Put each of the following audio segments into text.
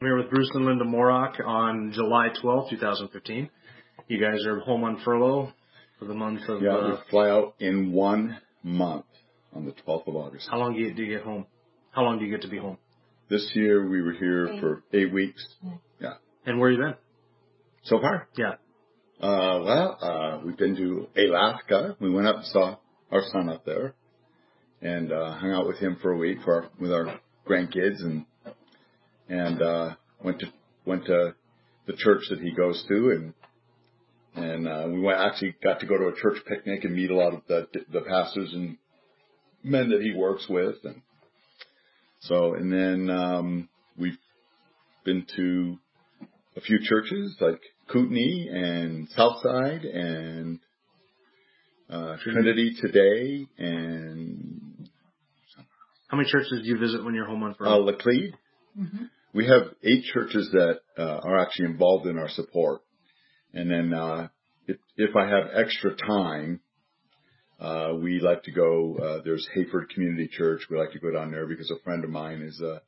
I'm here with Bruce and Lynda Morock on July 12th, 2015. You guys are home on furlough for the month of... Yeah, we fly out in 1 month on the 12th of August. How long do you get home? How long do you get to be home? This year we were here for 8 weeks. Yeah. And where you been? So far? Yeah. We've been to Alaska. We went up and saw our son up there and hung out with him for a week with our grandkids and went to the church that he goes to and we actually got to go to a church picnic and meet a lot of the pastors and men that he works with and then we've been to a few churches like Kootenai and Southside and Trinity today and how many churches do you visit when you're home on furlough? Laclede. Mm-hmm. We have 8 churches that are actually involved in our support. And then if I have extra time, we like to go, there's Hayford Community Church. We like to go down there because a friend of mine is the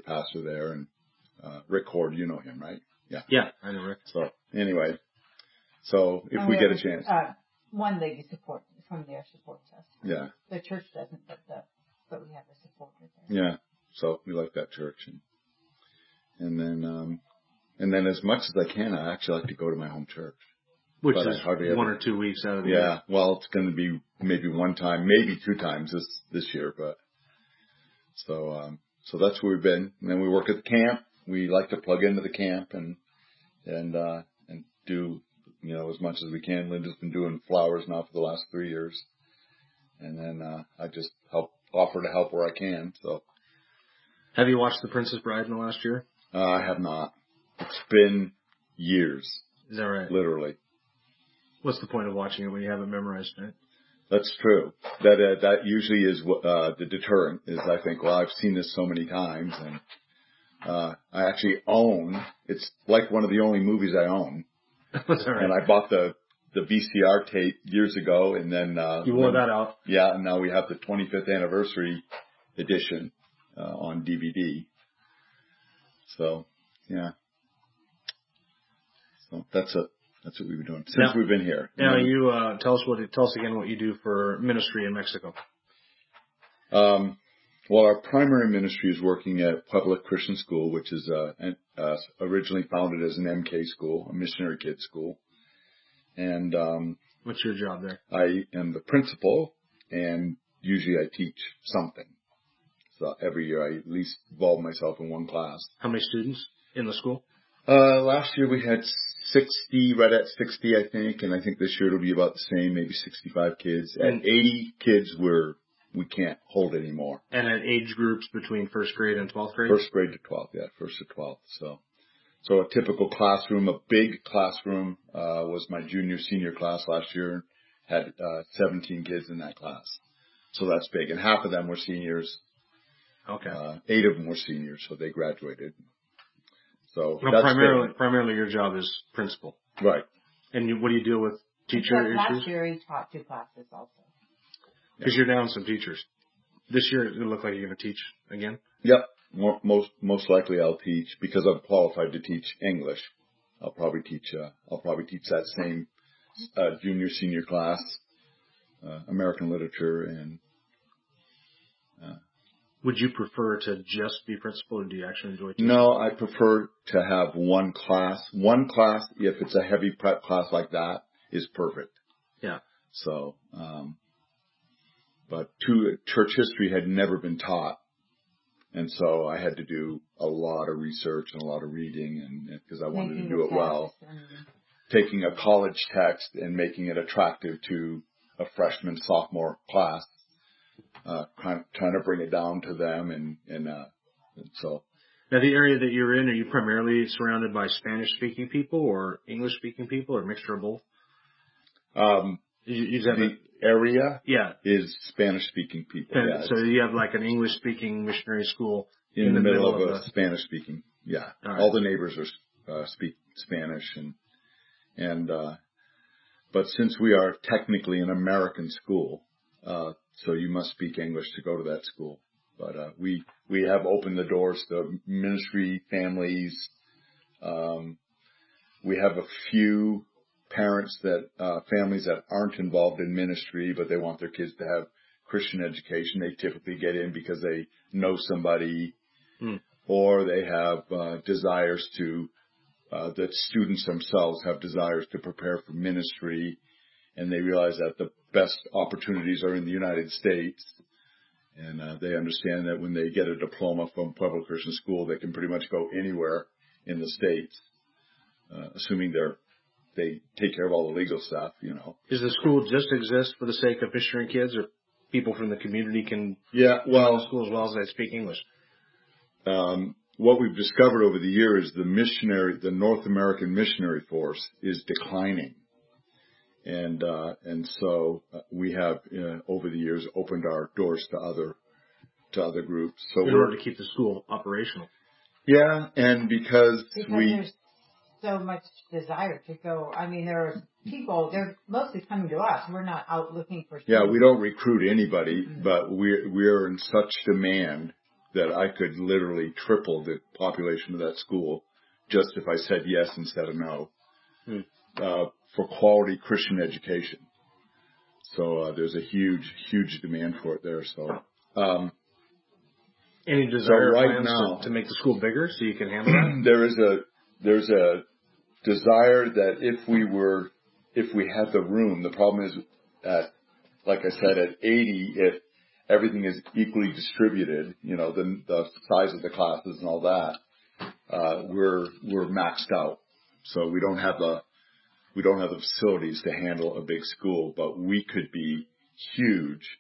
pastor there. And Rick Horde, you know him, right? Yeah. Yeah, I know Rick. So anyway, if we get a chance. One lady support from there supports us. Yeah. The church doesn't, but we have a support with her. Yeah. So we like that church. And then as much as I can, I actually like to go to my home church. Which is 1 or 2 weeks out of the year. Yeah. Well, it's going to be maybe 1 time, maybe 2 times this year, but so that's where we've been. And then we work at the camp. We like to plug into the camp and do, as much as we can. Lynda's been doing flowers now for the last 3 years. And then, I just offer to help where I can. So. Have you watched The Princess Bride in the last year? I have not. It's been years. Is that right? Literally. What's the point of watching it when you haven't memorized it? That's true. That usually is the deterrent. Is I think, well, I've seen this so many times, and I actually own. It's like one of the only movies I own. That's all right. And I bought the VCR tape years ago, and then you wore that out. Yeah, and now we have the 25th anniversary edition on DVD. So yeah. So that's what we've been doing since we've been here. Now you tell us again what you do for ministry in Mexico. Well, our primary ministry is working at Public Christian School, which is originally founded as an MK school, a missionary kids school. And what's your job there? I am the principal, and usually I teach something. So every year I at least involve myself in one class. How many students in the school? Last year we had 60, right at 60, I think, and I think this year it'll be about the same, maybe 65 kids. And 80 kids we can't hold anymore. And at age groups between first grade and 12th grade? First grade to 12th, yeah, first to 12th. So a typical classroom, a big classroom, was my senior class last year. Had 17 kids in that class. So that's big. And half of them were seniors. Okay. 8 of them were seniors, so they graduated. So that's primarily your job is principal. Right. And what do you deal with teacher issues? Last year he taught 2 classes also. Because you're down some teachers. This year it look like you're going to teach again? Yep. Most likely I'll teach because I'm qualified to teach English. I'll probably teach that same junior senior class, American literature and. Would you prefer to just be principal, or do you actually enjoy teaching? No, I prefer to have one class. One class, if it's a heavy prep class like that, is perfect. Yeah. So, but church history had never been taught. And so I had to do a lot of research and a lot of reading and because I wanted to do it well. Taking a college text and making it attractive to a freshman, sophomore class. Trying to bring it down to them and so. Now, the area that you're in, are you primarily surrounded by Spanish-speaking people or English-speaking people or a mixture of both? The area is Spanish-speaking people. Yeah, so you have like an English-speaking missionary school in the middle of a Spanish-speaking. Yeah, right. All the neighbors are speak Spanish but since we are technically an American school, so you must speak English to go to that school. But we have opened the doors to ministry families. We have a few parents families that aren't involved in ministry, but they want their kids to have Christian education. They typically get in because they know somebody, or they have desires to, that students themselves have desires to prepare for ministry, and they realize that the best opportunities are in the United States. And they understand that when they get a diploma from Pueblo Christian School, they can pretty much go anywhere in the States, assuming they take care of all the legal stuff, you know. Does the school just exist for the sake of missionary kids, or people from the community can join the school as well as they speak English? What we've discovered over the years, the North American missionary force is declining. And so we have, over the years, opened our doors to other groups. So in order to keep the school operational. Yeah, and because there's so much desire to go. I mean, there are people, they're mostly coming to us. We're not out looking for students. Yeah, we don't recruit anybody, but we're in such demand that I could literally triple the population of that school just if I said yes instead of no. For quality Christian education. So there's a huge demand for it there. So any desire right plans now, to make the school bigger so you can handle that? there's a desire that if we had the room, the problem is like I said, at 80, if everything is equally distributed, you know, the size of the classes and all that, we're maxed out. So we don't have the facilities to handle a big school, but we could be huge.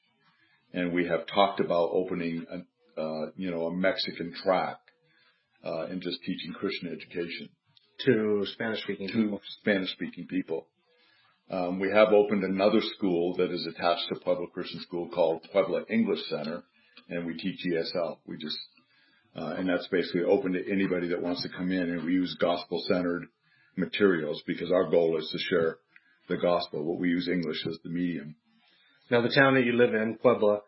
And we have talked about opening a Mexican track, and just teaching Christian education to Spanish-speaking people. We have opened another school that is attached to Pueblo Christian School called Puebla English Center, and we teach ESL. And that's basically open to anybody that wants to come in, and we use gospel-centered materials because our goal is to share the gospel, but we use English as the medium. Now, the town that you live in, Puebla,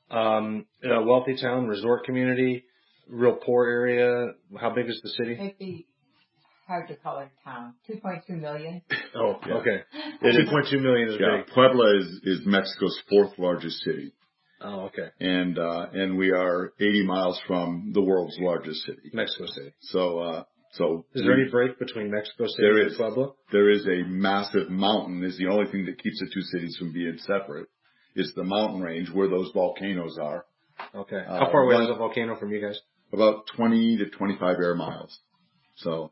a wealthy town, resort community, real poor area. How big is the city? It'd be hard to call it a town. 2.2 million. Oh, yeah. Okay. 2.2 million is big. Puebla is Mexico's fourth largest city. Oh, okay. And we are 80 miles from the world's largest city, Mexico City. So is there any break between Mexico City and Puebla? There is a massive mountain. Is the only thing that keeps the two cities from being separate. It's the mountain range where those volcanoes are. Okay. How far away is the volcano from you guys? About 20 to 25 air miles. So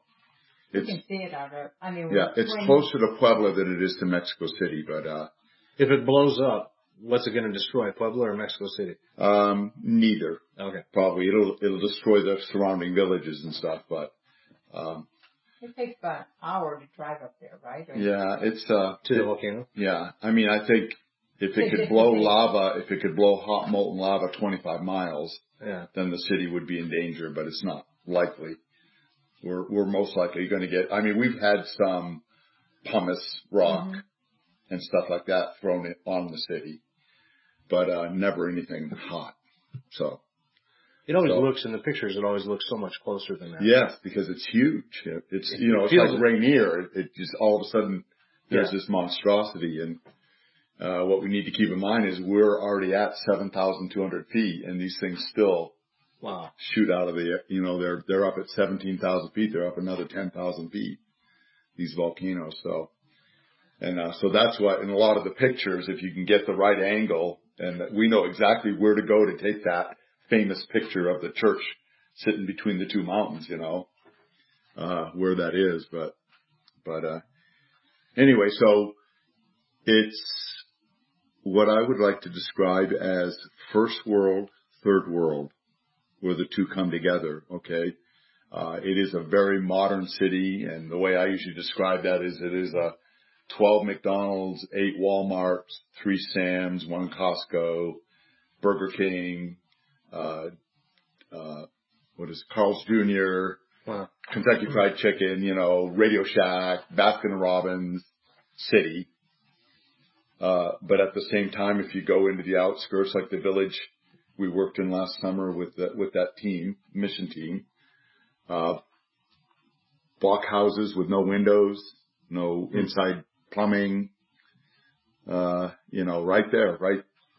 you can see it out there. I mean, it's closer to Puebla than it is to Mexico City. But if it blows up, what's it going to destroy, Puebla or Mexico City? Neither. Okay. Probably it'll destroy the surrounding villages and stuff, but. It takes about an hour to drive up there, right? Yeah, it's to the volcano. Yeah, I mean, I think if it could blow hot molten lava 25 miles, then the city would be in danger. But it's not likely. We're most likely going to get. I mean, we've had some pumice rock and stuff like that thrown on the city, but never anything hot. So. It always looks, in the pictures, it always looks so much closer than that. Yes, because it's huge. It's like Rainier. It just all of a sudden there's this monstrosity. And what we need to keep in mind is we're already at 7,200 feet, and these things still shoot out of the air. They're up at 17,000 feet. They're up another 10,000 feet, these volcanoes. So that's why in a lot of the pictures, if you can get the right angle, and we know exactly where to go to take that famous picture of the church sitting between the two mountains, where that is. But anyway, so it's what I would like to describe as first world, third world, where the two come together. Okay. It is a very modern city. And the way I usually describe that is it is a 12 McDonald's, 8 Walmarts, 3 Sam's, 1 Costco, Burger King, Carl's Jr., Kentucky Fried Chicken, Radio Shack, Baskin Robbins city. But at the same time, if you go into the outskirts, like the village we worked in last summer with that team, mission team. Block houses with no windows, no inside plumbing, right there,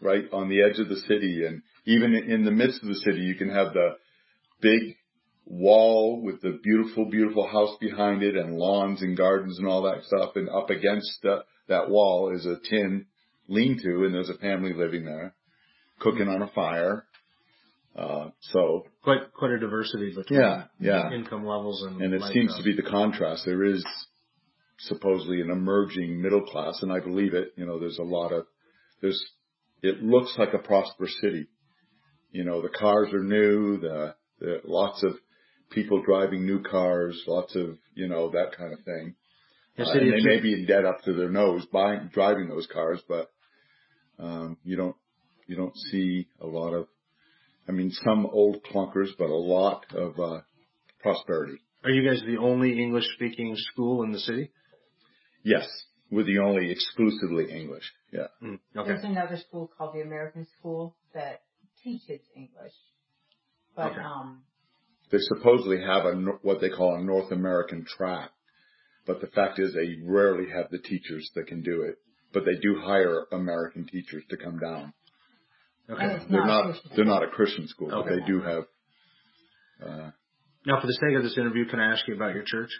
right on the edge of the city. And even in the midst of the city, you can have the big wall with the beautiful, beautiful house behind it and lawns and gardens and all that stuff. And up against that wall is a tin lean-to, and there's a family living there, cooking on a fire. So quite a diversity between income levels and it seems to be the contrast. There is supposedly an emerging middle class, and I believe it. It looks like a prosperous city. The cars are new, the lots of people driving new cars, lots of, that kind of thing. And they may be in debt up to their nose driving those cars, but you don't see a lot of, some old clunkers, but a lot of prosperity. Are you guys the only English-speaking school in the city? Yes, we're the only exclusively English. Yeah. Okay. There's another school called the American School that teaches English, but they supposedly have what they call a North American track, but the fact is they rarely have the teachers that can do it. But they do hire American teachers to come down. Okay. They're not a Christian school, but they do have. Now, for the sake of this interview, can I ask you about your church?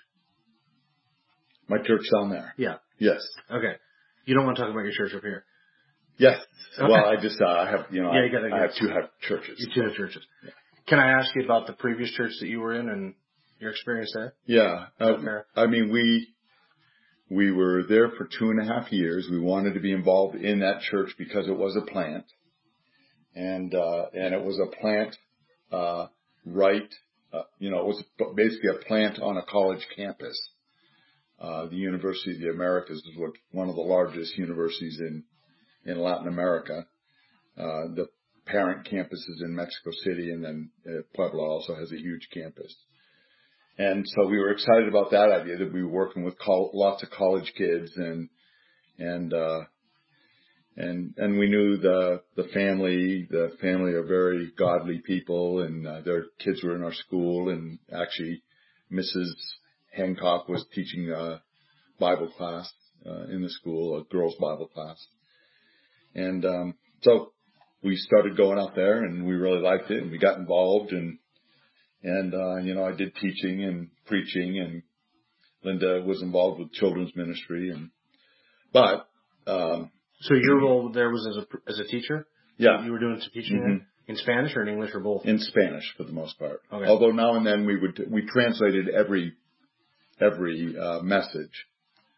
My church down there. Yeah. Yes. Okay. You don't want to talk about your church up here. Yes. Okay. Well, I just I have I have two churches. You two have churches. Yeah. Can I ask you about the previous church that you were in and your experience there? Yeah. We were there for 2.5 years. We wanted to be involved in that church because it was a plant. And it was a plant, it was basically a plant on a college campus. The University of the Americas is one of the largest universities in Latin America. The parent campus is in Mexico City, and then Puebla also has a huge campus. And so we were excited about that idea that we were working with lots of college kids and we knew the family are very godly people, and their kids were in our school, and actually Mrs. Hancock was teaching a Bible class in the school, a girls' Bible class. And so we started going out there, and we really liked it, and we got involved, and I did teaching and preaching, and Lynda was involved with children's ministry, So your role there was as a teacher? Yeah. You were doing some teaching in Spanish or in English or both? In Spanish for the most part. Okay. Although now and then we translated every message.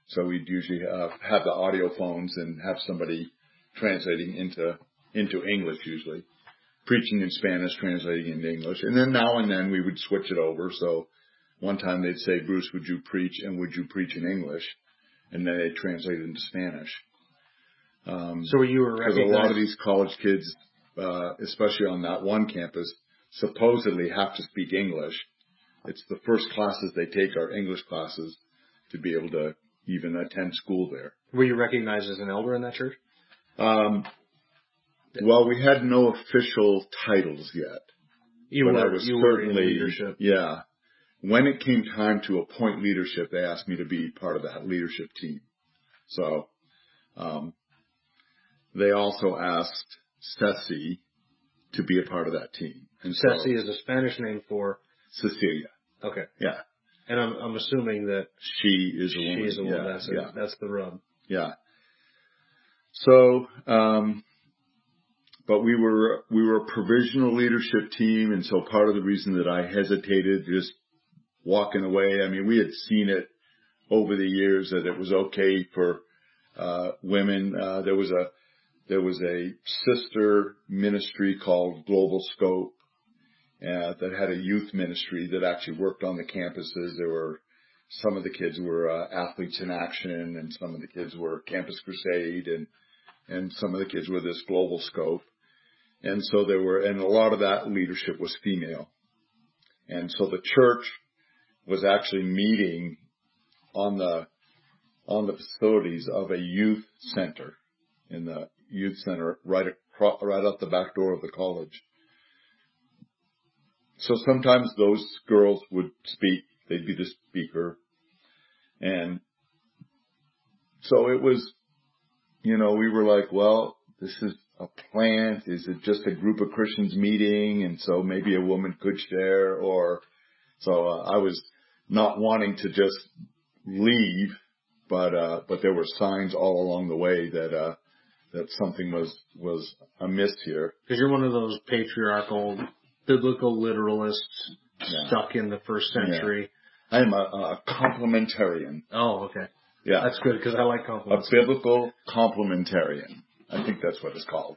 So we'd usually have the audio phones and have somebody translating into English usually. Preaching in Spanish, translating into English. And then now and then we would switch it over. So one time they'd say, Bruce, would you preach? And would you preach in English? And then they'd translate it into Spanish. So you were recognized. Because a lot of these college kids, especially on that one campus, supposedly have to speak English. It's the first classes they take are English classes to be able to even attend school there. Were you recognized as an elder in that church? Well, we had no official titles yet. You were in leadership. Yeah. When it came time to appoint leadership, they asked me to be part of that leadership team. So, they also asked Ceci to be a part of that team. And Ceci is a Spanish name for Cecilia. Okay. Yeah. And I'm assuming that she is a woman. She is a woman. Yeah. That's the rub. Yeah. So, but we were a provisional leadership team, and so part of the reason that I hesitated just walking away, we had seen it over the years that it was okay for women. There was a sister ministry called Global Scope that had a youth ministry that actually worked on the campuses. Some of the kids were Athletes in Action, and some of the kids were Campus Crusade, and some of the kids were this Global Scope. And so and a lot of that leadership was female. And so the church was actually meeting on the facilities of a youth center, in the youth center right right out the back door of the college. So sometimes those girls would speak. They'd be the speaker. And so it was, we were like, well, this is a plant. Is it just a group of Christians meeting? And so maybe a woman could share, or so I was not wanting to just leave, but there were signs all along the way that something was amiss here. Because you're one of those patriarchal, biblical literalists stuck in the first century. Yeah. I am a complementarian. Oh, okay. Yeah. That's good because I like compliments. A biblical complementarian. I think that's what it's called.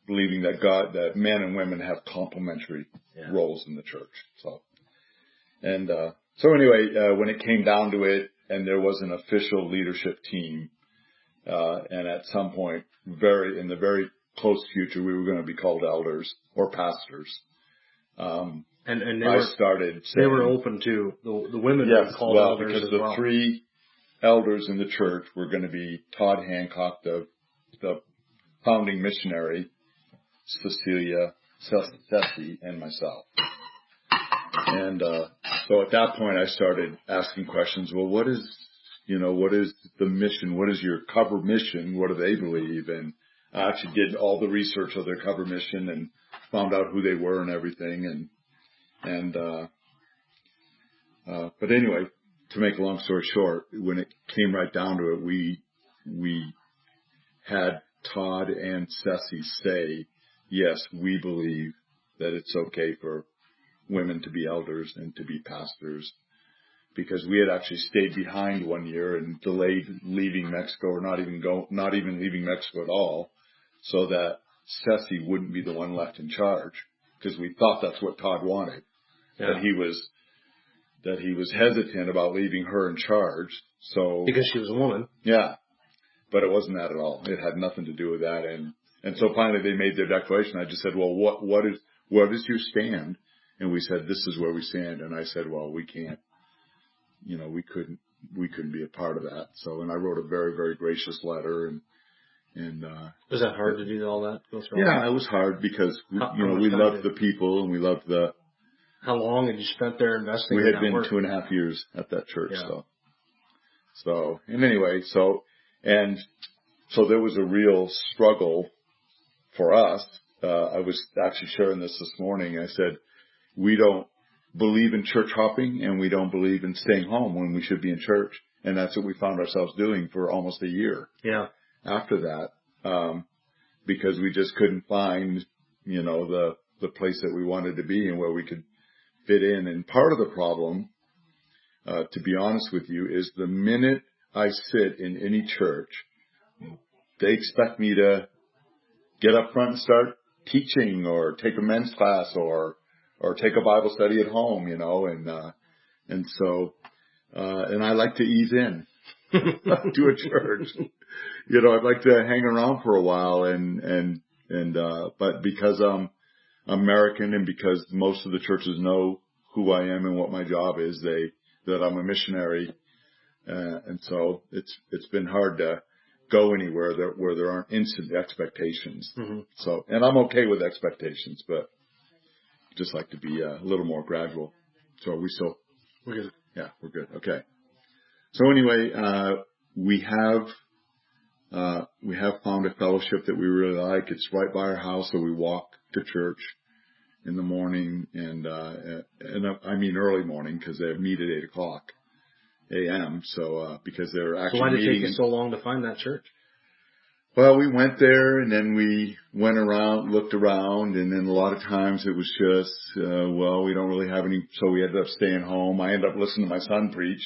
Believing that men and women have complementary roles in the church. So anyway, when it came down to it, and there was an official leadership team, and at some point, in the very close future, we were going to be called elders or pastors. And started saying, they were open to the women being called elders because as the three elders in the church were going to be Todd Hancock, the founding missionary, Cecilia, Ceci, and myself. And so at that point, I started asking questions. Well, what is the mission? What is your cover mission? What do they believe? And I actually did all the research of their cover mission and found out who they were and everything. But anyway, to make a long story short, when it came right down to it, we had Todd and Ceci say, yes, we believe that it's okay for women to be elders and to be pastors, because we had actually stayed behind 1 year and delayed leaving Mexico, or not even leaving Mexico at all, so that Ceci wouldn't be the one left in charge, because we thought that's what Todd wanted. Yeah. That he was hesitant about leaving her in charge. So because she was a woman. Yeah. But it wasn't that at all. It had nothing to do with that. And so finally they made their declaration. I just said, well, what is your stand? And we said, this is where we stand. And I said, well, we can't, we couldn't be a part of that. So, and I wrote a very, very gracious letter and was that hard to do all that? Go through it was hard because we loved the people and we loved the. How long had you spent there investing? We had been work? 2.5 years at that church. Yeah. So there was a real struggle for us. I was actually sharing this morning. I said, we don't believe in church hopping and we don't believe in staying home when we should be in church. And that's what we found ourselves doing for almost a year. Yeah. After that, because we just couldn't find, the place that we wanted to be and where we could fit in. And part of the problem, to be honest with you, is the minute I sit in any church, they expect me to get up front and start teaching or take a men's class or take a Bible study at home, and so I like to ease in to a church. I'd like to hang around for a while but because I'm American and because most of the churches know who I am and what my job is, that I'm a missionary. And so it's been hard to go anywhere where there aren't instant expectations. Mm-hmm. So, and I'm okay with expectations, but just like to be a little more gradual. So are we still? We're good. Yeah, we're good. Okay. So anyway, we have found a fellowship that we really like. It's right by our house, so we walk to church in the morning and I mean early morning because they meet at 8:00 a.m. So, because they're actually So why did it meeting take you so long to find that church? Well, we went there and then we went around, looked around, and then a lot of times it was just, we don't really have any, so we ended up staying home. I ended up listening to my son preach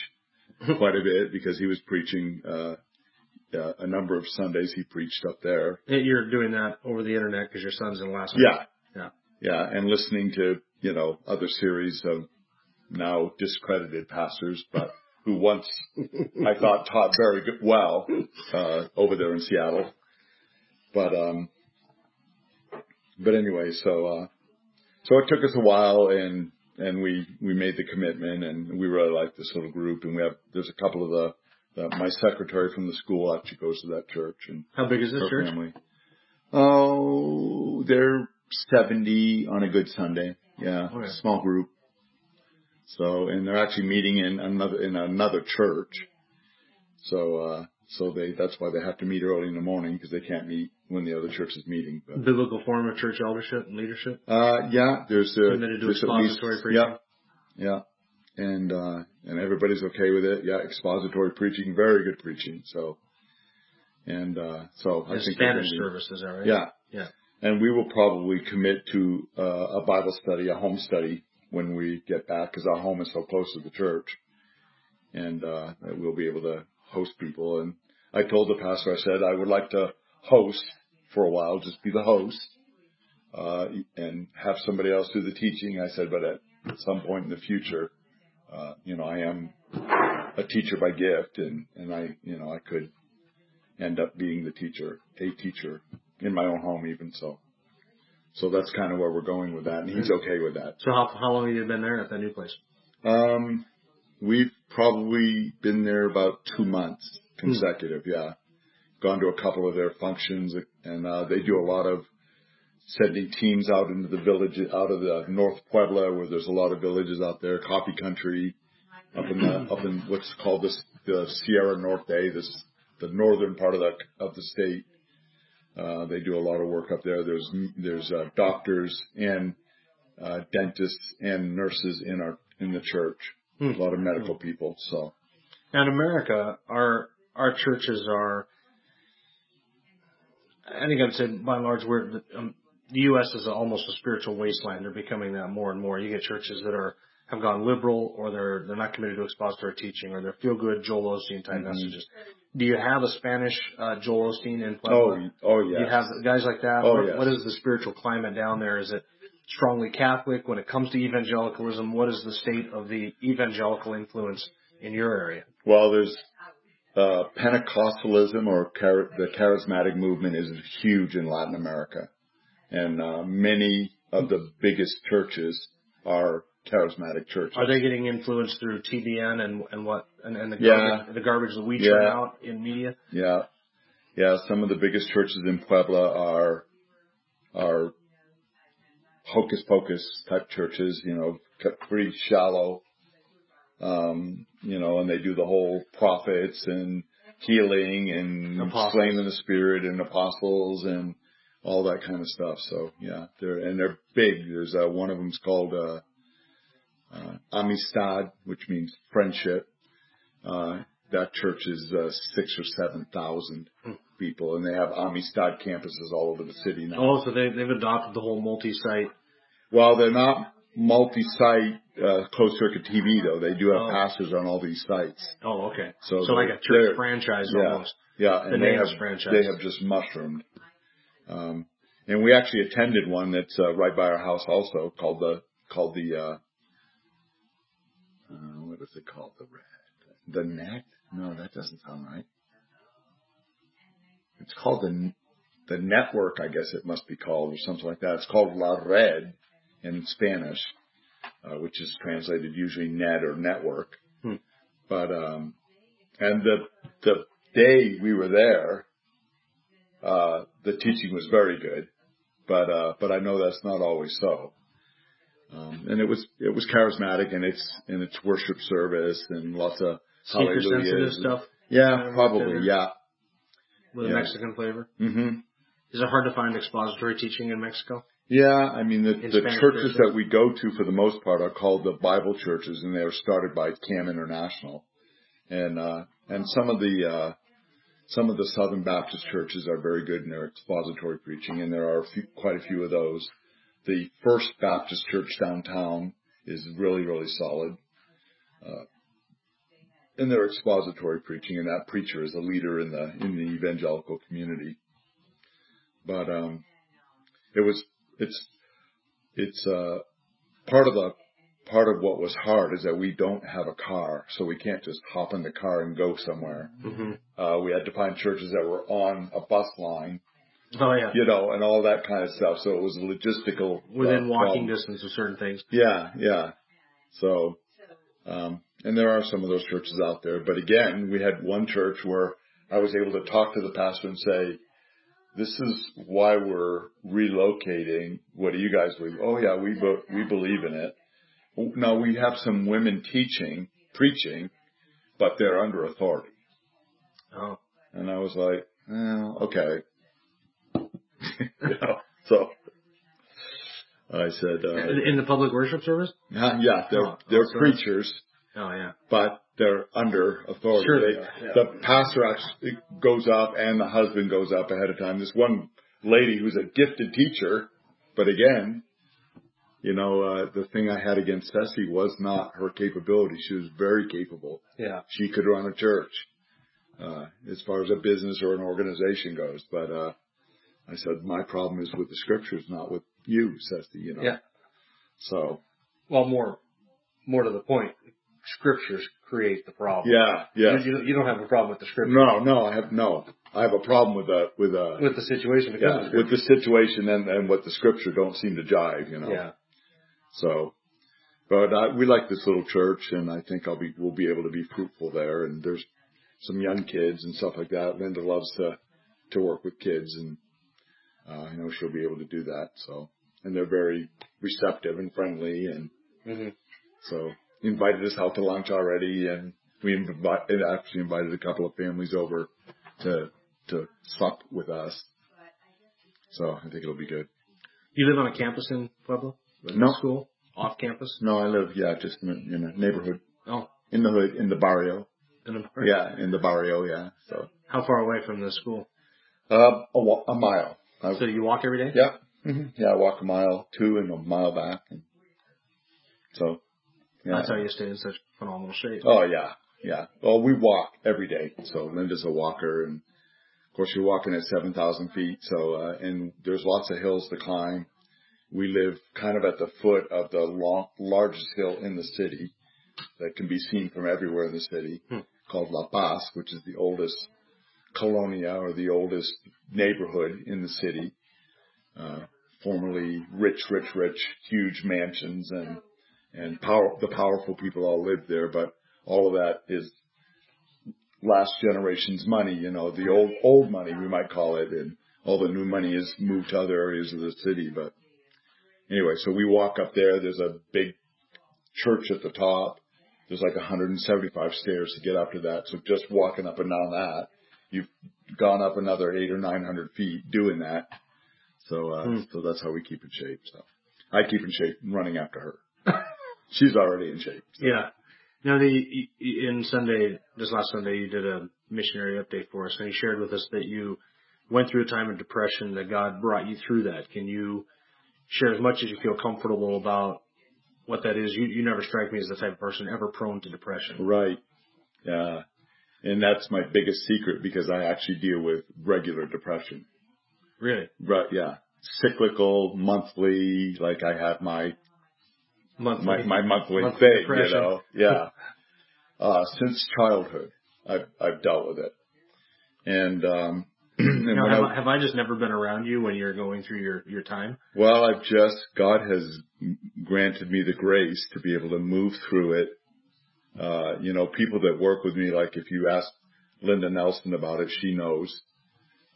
quite a bit because he was preaching, a number of Sundays he preached up there. You're doing that over the internet because your son's in Alaska. Yeah. And listening to, other series of now discredited pastors, but who once I thought taught very well, over there in Seattle. But anyway, so it took us a while and we made the commitment and we really like this little group and there's a couple of my secretary from the school actually goes to that church and how big is this church? Family. Oh, they're 70 on a good Sunday. Yeah, Okay. small group. So, and they're actually meeting in another church. So that's why they have to meet early in the morning, because they can't meet when the other church is meeting. But, Biblical form of church eldership and leadership? yeah, there's Committed to expository preaching? Yeah. And everybody's okay with it. Yeah, expository preaching, very good preaching. So I think Spanish service, is that right? Yeah. Yeah. And we will probably commit to a Bible study, a home study when we get back, because our home is so close to the church, and we'll be able to host people. And I told the pastor, I said I would like to host for a while, just be the host, and have somebody else do the teaching. I said, but at some point in the future, I am a teacher by gift, and I could end up being a teacher in my own home even. So that's kind of where we're going with that, and he's okay with that. So how long have you been there at that new place? We've probably been there about 2 months consecutive. Yeah. Gone to a couple of their functions, and they do a lot of sending teams out into the village, out of the North Puebla, where there's a lot of villages out there, coffee country, up in what's called the Sierra Norte, the northern part of the state. They do a lot of work up there. There's doctors and dentists and nurses in the church. A lot of medical people. So now in America, our churches are, I think I'd say by and large, the U.S. is almost a spiritual wasteland. They're becoming that more and more. You get churches that have gone liberal, or they're not committed to expository teaching, or they're feel good Joel Osteen type messages. Do you have a Spanish Joel Osteen in Puebla? Oh yes. Do you have guys like that? Yes. What is the spiritual climate down there? Is it strongly Catholic? When it comes to evangelicalism, what is the state of the evangelical influence in your area? Well, there's Pentecostalism, or the charismatic movement, is huge in Latin America, and many of the biggest churches are charismatic churches. Are they getting influenced through TBN and the garbage that we churn out in media? Yeah. Some of the biggest churches in Puebla are hocus pocus type churches, pretty shallow, and they do the whole prophets and healing and slain in the spirit and apostles and all that kind of stuff. So yeah, they're big. There's one of them's called Amistad, which means friendship. That church is 6,000 or 7,000 people, and they have Amistad campuses all over the city now. Oh, so they've adopted the whole multi-site. Well, they're not multi-site closed circuit TV though. They do have pastors on all these sites. Oh, okay. So like a church franchise almost. Yeah, and they have just mushroomed. And we actually attended one that's right by our house also, called the what is it called? The Net? No, that doesn't sound right. It's called the Network, I guess it must be called, or something like that. It's called La Red in Spanish, which is translated usually net or network. But and the day we were there, the teaching was very good, but I know that's not always so. And it was charismatic, and it's worship service and lots of seeker sensitive hallelujahs. stuff. Yeah, probably. Yeah, with a Mexican flavor. Mm-hmm. Is it hard to find expository teaching in Mexico? Yeah, I mean the churches that we go to for the most part are called the Bible churches, and they were started by CAM International, and some of the Southern Baptist churches are very good in their expository preaching, and there are quite a few of those. The First Baptist Church downtown is really, really solid in their expository preaching, and that preacher is a leader in the evangelical community. But it's part of what was hard is that we don't have a car, so we can't just hop in the car and go somewhere. We had to find churches that were on a bus line. Oh yeah. And all that kind of stuff. So it was a logistical within walking distance of certain things. Yeah. So, and there are some of those churches out there. But again, we had one church where I was able to talk to the pastor and say, this is why we're relocating. What do you guys believe? Oh yeah, we believe in it. Now we have some women preaching, but they're under authority. Oh. And I was like, okay. So I said, in the public worship service? Yeah, they're preachers. Oh yeah. But they're under authority. Sure they are. Yeah. The pastor actually goes up and the husband goes up ahead of time. This one lady who's a gifted teacher, but again, the thing I had against Ceci was not her capability. She was very capable. Yeah. She could run a church, as far as a business or an organization goes. But, I said, my problem is with the scriptures, not with you, Ceci, Yeah. So. Well, more to the point, scriptures create the problem. Yeah. You don't have a problem with the scriptures. No, I have a problem with the situation. Yeah, with the situation and what the scripture don't seem to jive, Yeah. So, but we like this little church, and I think we'll be able to be fruitful there. And there's some young kids and stuff like that. Lynda loves to work with kids, and I know she'll be able to do that. So, and they're very receptive and friendly, and so invited us out to lunch already, and we actually invited a couple of families over to sup with us. So I think it'll be good. You live on a campus in Pueblo? No. School? Off campus? No, I live, just in a neighborhood. Oh. In the hood, in the barrio. In the barrio? Yeah, in the barrio, yeah. So. How far away from the school? A mile. So you walk every day? Yeah. Mm-hmm. Yeah, I walk a mile, 2 and a mile back. And so. Yeah. That's how you stay in such phenomenal shape. Oh, yeah. Yeah. Well, we walk every day. So Lynda's a walker, and of course you're walking at 7,000 feet. So, and there's lots of hills to climb. We live kind of at the foot of the largest hill in the city that can be seen from everywhere in the city, called La Paz, which is the oldest colonia or the oldest neighborhood in the city. Formerly rich, huge mansions and the powerful people all lived there, but all of that is last generation's money, the old money, we might call it, and all the new money is moved to other areas of the city. But anyway, so we walk up there. There's a big church at the top. There's like 175 stairs to get up to that. So just walking up and down that, you've gone up another 800 or 900 feet doing that. So, so that's how we keep in shape. So I keep in shape running after her. She's already in shape. So. Yeah. Now, this last Sunday, you did a missionary update for us, and you shared with us that you went through a time of depression, that God brought you through that. Can you share as much as you feel comfortable about what that is? You never strike me as the type of person ever prone to depression. Right. Yeah. And that's my biggest secret, because I actually deal with regular depression. Really? Right. Yeah. Cyclical, monthly, like I have my monthly thing, depression. Yeah. Since childhood, I've dealt with it. And, have I just never been around you when you're going through your time? Well, God has granted me the grace to be able to move through it. People that work with me, like if you ask Lynda Nelson about it, she knows.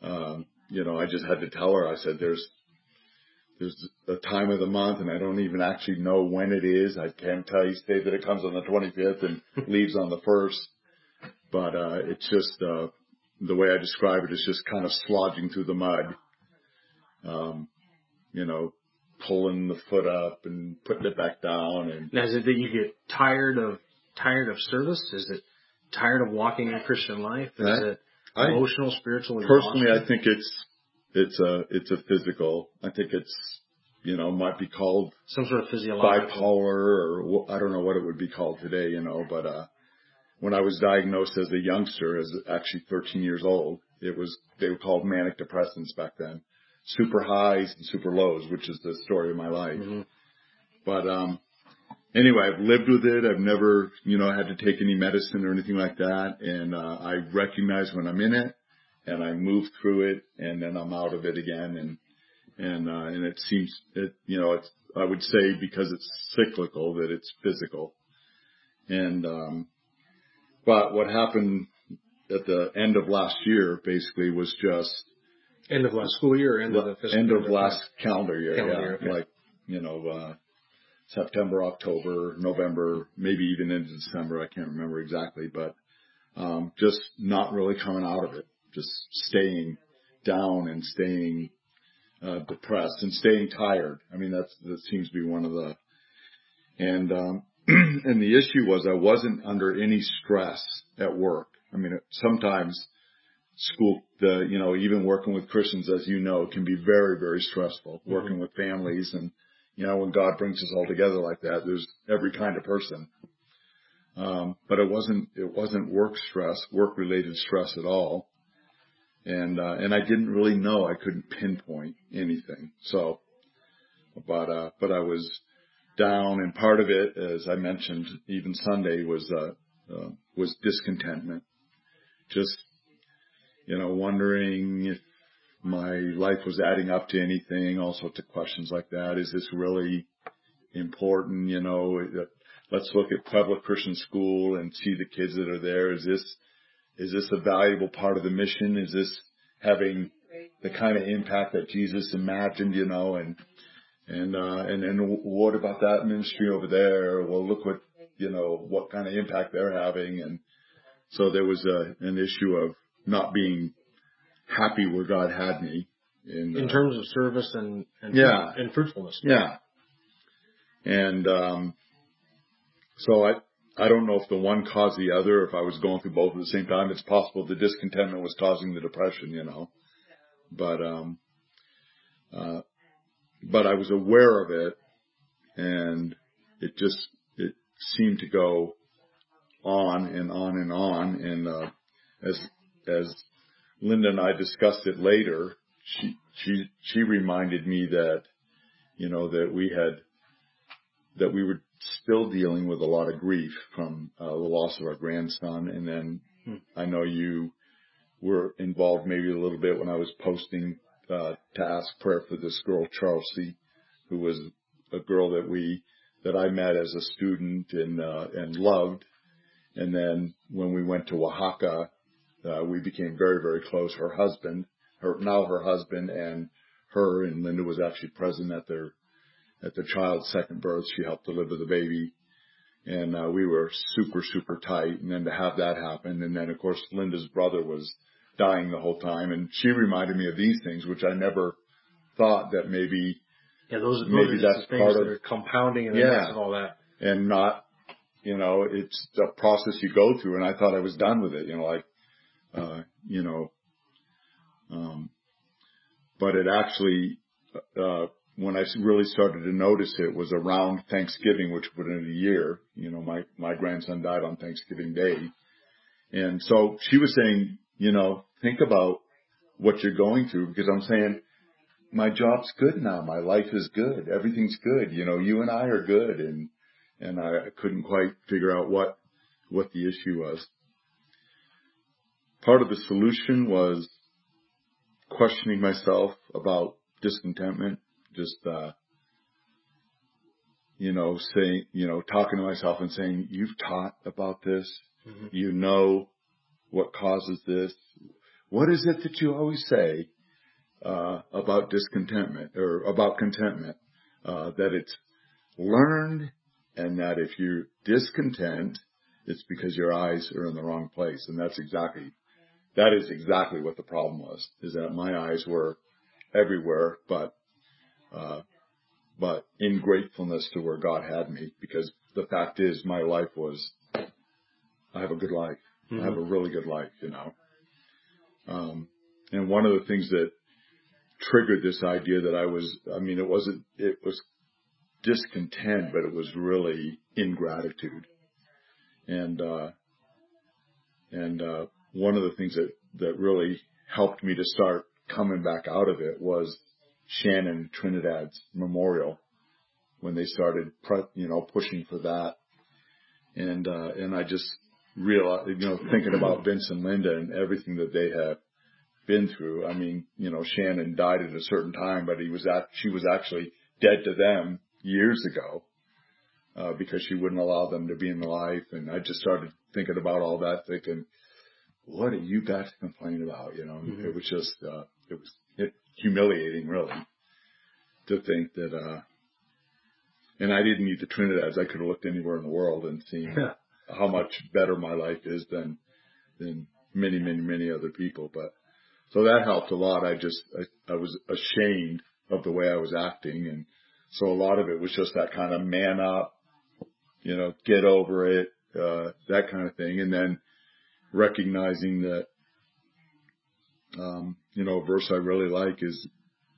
I just had to tell her, I said, there's a time of the month, and I don't even actually know when it is. I can't tell you, say that it comes on the 25th and leaves on the 1st. But, it's just, the way I describe it is just kind of slogging through the mud. Pulling the foot up and putting it back down. And now, is it that you get tired of service? Is it tired of walking in Christian life? Is it emotional, spiritual? Personally, I think it's a physical. I think it's, might be called some sort of physiological bipolar, or I don't know what it would be called today, but, when I was diagnosed as a youngster, as actually 13 years old, they were called manic depressants back then. Super highs and super lows, which is the story of my life. Mm-hmm. But, anyway, I've lived with it. I've never, had to take any medicine or anything like that. And, I recognize when I'm in it, and I move through it, and then I'm out of it again. And it seems, I would say because it's cyclical, that it's physical. And, but what happened at the end of last year basically was just, End of last school year or end of the fiscal end year? of last calendar year, Okay. like, September, October, November, maybe even into December. I can't remember exactly, but just not really coming out of it, just staying down and staying depressed and staying tired. I mean, that seems to be one of the, and the issue was I wasn't under any stress at work. I mean, sometimes school, even working with Christians, as you know, can be very, very stressful, working with families. And, when God brings us all together like that, there's every kind of person. But it wasn't work-related stress at all. And I didn't really know. I couldn't pinpoint anything. So, but I was down, and part of it, as I mentioned, even Sunday was discontentment. Just, wondering if my life was adding up to anything, all sorts of questions like that. Is this really important? Let's look at public Christian school and see the kids that are there. Is this a valuable part of the mission? Is this having the kind of impact that Jesus imagined, and what about that ministry over there? Well, look what kind of impact they're having. And so there was an issue of not being happy where God had me. In terms of service and fruitfulness. Yeah. And so I don't know if the one caused the other, if I was going through both at the same time. It's possible the discontentment was causing the depression, But I was aware of it, and it seemed to go on and on and on. And as Lynda and I discussed it later, she reminded me that that we were still dealing with a lot of grief from the loss of our grandson. And then I know you were involved maybe a little bit when I was posting to ask prayer for this girl, Chelsea, who was a girl that I met as a student and loved. And then when we went to Oaxaca, we became very, very close. Her husband and her and Lynda was actually present at the child's second birth. She helped deliver the baby, and we were super, super tight. And then to have that happen, and then of course Lynda's brother was dying the whole time, and she reminded me of these things, which I never thought that maybe those that's things part that of are compounding and all that, and not, it's a process you go through. And I thought I was done with it, but it actually, when I really started to notice it was around Thanksgiving, which would have been a year. My grandson died on Thanksgiving Day. And so she was saying, think about what you're going through, because I'm saying, my job's good now. My life is good. Everything's good. You and I are good. And I couldn't quite figure out what the issue was. Part of the solution was questioning myself about discontentment, just, saying, talking to myself and saying, you've taught about this. Mm-hmm. What causes this. What is it that you always say, about discontentment or about contentment, that it's learned, and that if you're discontent, it's because your eyes are in the wrong place. And that is exactly what the problem was, is that my eyes were everywhere, but in gratefulness to where God had me, because the fact is my life was, I have a good life. Mm-hmm. I have a really good life, and one of the things that triggered this idea that it was discontent, but it was really ingratitude. And one of the things that really helped me to start coming back out of it was Shannon Trinidad's memorial, when they started, pushing for that. And I just realized, thinking about Vince and Lynda and everything that they have been through. I mean, Shannon died at a certain time, but she was actually dead to them years ago, because she wouldn't allow them to be in life. And I just started thinking about all that, thinking, what do you got to complain about? Mm-hmm. It was just, humiliating, really, to think that, and I didn't need the Trinidad's. I could have looked anywhere in the world and seen how much better my life is than many, many, many other people. But so that helped a lot. I was ashamed of the way I was acting. And so a lot of it was just that kind of man up, get over it, that kind of thing. And then recognizing that, a verse I really like is,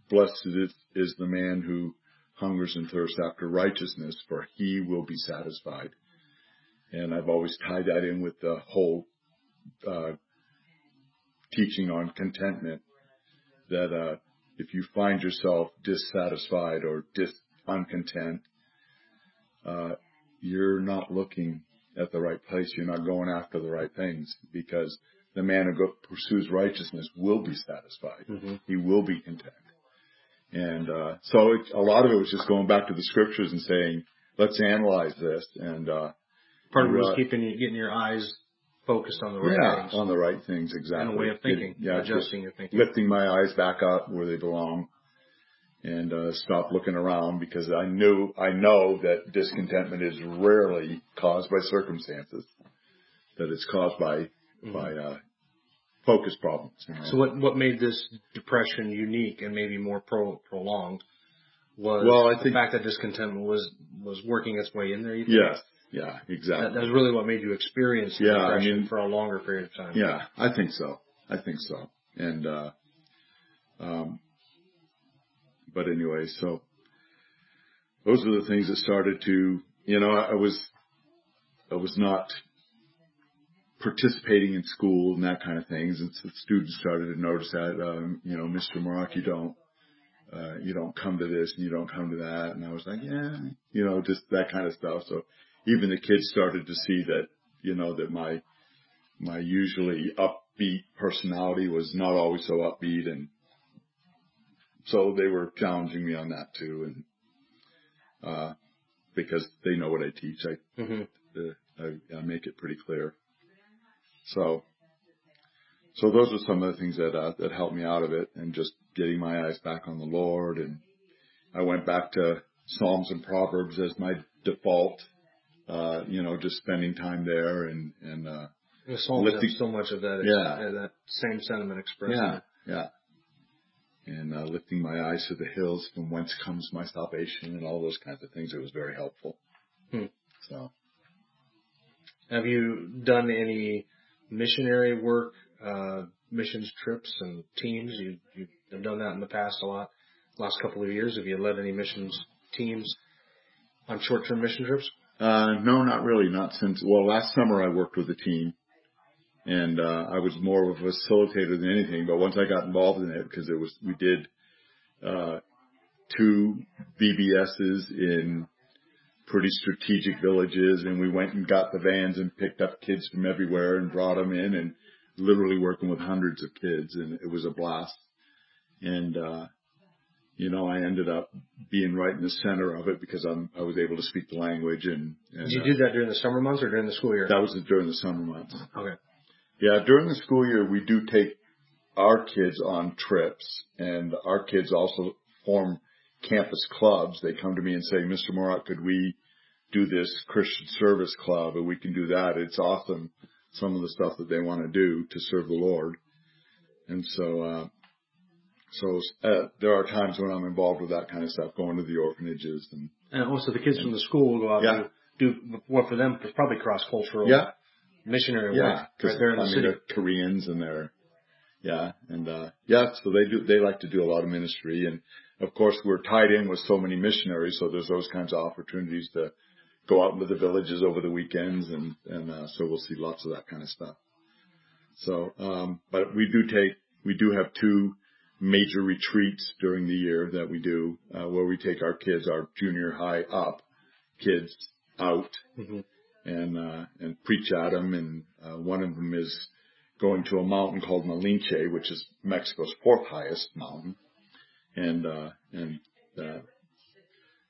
blessed is the man who hungers and thirsts after righteousness, for he will be satisfied. And I've always tied that in with the whole teaching on contentment, that if you find yourself dissatisfied or uncontent, you're not looking at the right place. You're not going after the right things, because the man who pursues righteousness will be satisfied. Mm-hmm. He will be content. And so a lot of it was just going back to the scriptures and saying, let's analyze this. And part of it was getting your eyes focused on the right things. On the right things, exactly. And a way of thinking, adjusting your thinking. Lifting my eyes back up where they belong, and stop looking around, because I know that discontentment is rarely caused by circumstances, that it's caused by focus problems. So what made this depression unique and maybe more prolonged was the fact that discontentment was working its way in there, you think? Yes. Yeah, exactly. That was really what made you experience depression for a longer period of time. Yeah, I think so. And, but anyway, so those are the things that started to, I was not participating in school and that kind of things. And so students started to notice that, Mr. Morock, you don't come to this and you don't come to that. And I was like, just that kind of stuff. So even the kids started to see that, that my usually upbeat personality was not always so upbeat. And so they were challenging me on that too. And, because they know what I teach, I make it pretty clear. So those are some of the things that helped me out of it, and just getting my eyes back on the Lord. And I went back to Psalms and Proverbs as my default, just spending time there and the Psalms have so much of that, that same sentiment expressed. Yeah. And lifting my eyes to the hills, from whence comes my salvation, and all those kinds of things. It was very helpful. So, have you done any missionary work, missions trips and teams? You have done that in the past a lot. Last couple of years, have you led any missions teams on short-term mission trips? No, not really. Not since. Well, last summer I worked with a team, and I was more of a facilitator than anything. But once I got involved in it, because we did 2 BBSs in pretty strategic villages, and we went and got the vans and picked up kids from everywhere and brought them in, and literally working with hundreds of kids, and it was a blast. And I ended up being right in the center of it, because I was able to speak the language. And did you do that during the summer months or during the school year? That was during the summer months. Okay. Yeah, during the school year, we do take our kids on trips, and our kids also form campus clubs. They come to me and say, Mr. Morock, could we do this Christian service club? And we can do that. It's awesome, some of the stuff that they want to do to serve the Lord. And so there are times when I'm involved with that kind of stuff, going to the orphanages. And also the kids from the school will go out and do what for them is probably cross-cultural missionary work right there in the city. They're Koreans, and so they like to do a lot of ministry. And of course, we're tied in with so many missionaries, so there's those kinds of opportunities to go out into the villages over the weekends, and so we'll see lots of that kind of stuff. So, but we do have 2 major retreats during the year that we do, where we take our kids, our junior high up kids, out and preach at them. And one of them is going to a mountain called Malinche, which is Mexico's 4th highest mountain, and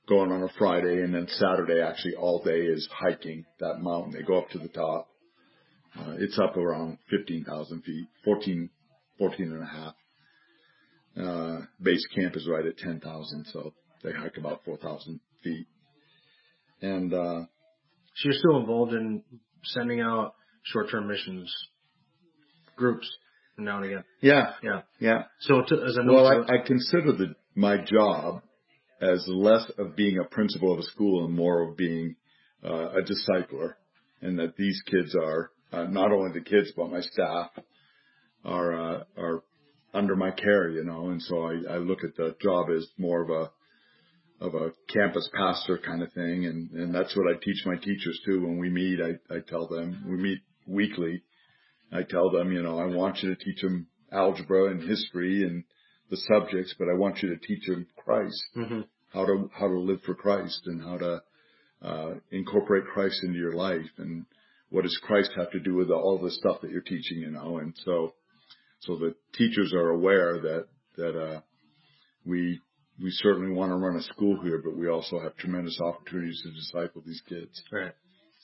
going on a Friday, and then Saturday, actually all day, is hiking that mountain. They go up to the top. It's up around 15,000 feet, 14 and a half. Base camp is right at 10,000, so they hike about 4,000 feet. And so you're still involved in sending out short-term missions groups now and again. Yeah. So as a well, I consider my job as less of being a principal of a school and more of being a discipler, and that these kids are not only the kids but my staff are under my care, and so I look at the job as more of a campus pastor kind of thing, and that's what I teach my teachers too. When we meet, I tell them, we meet weekly, I tell them, I want you to teach them algebra and history and the subjects, but I want you to teach them Christ, how to live for Christ and how to incorporate Christ into your life, and what does Christ have to do with all the stuff that you're teaching, and so the teachers are aware that we certainly want to run a school here, but we also have tremendous opportunities to disciple these kids. Right.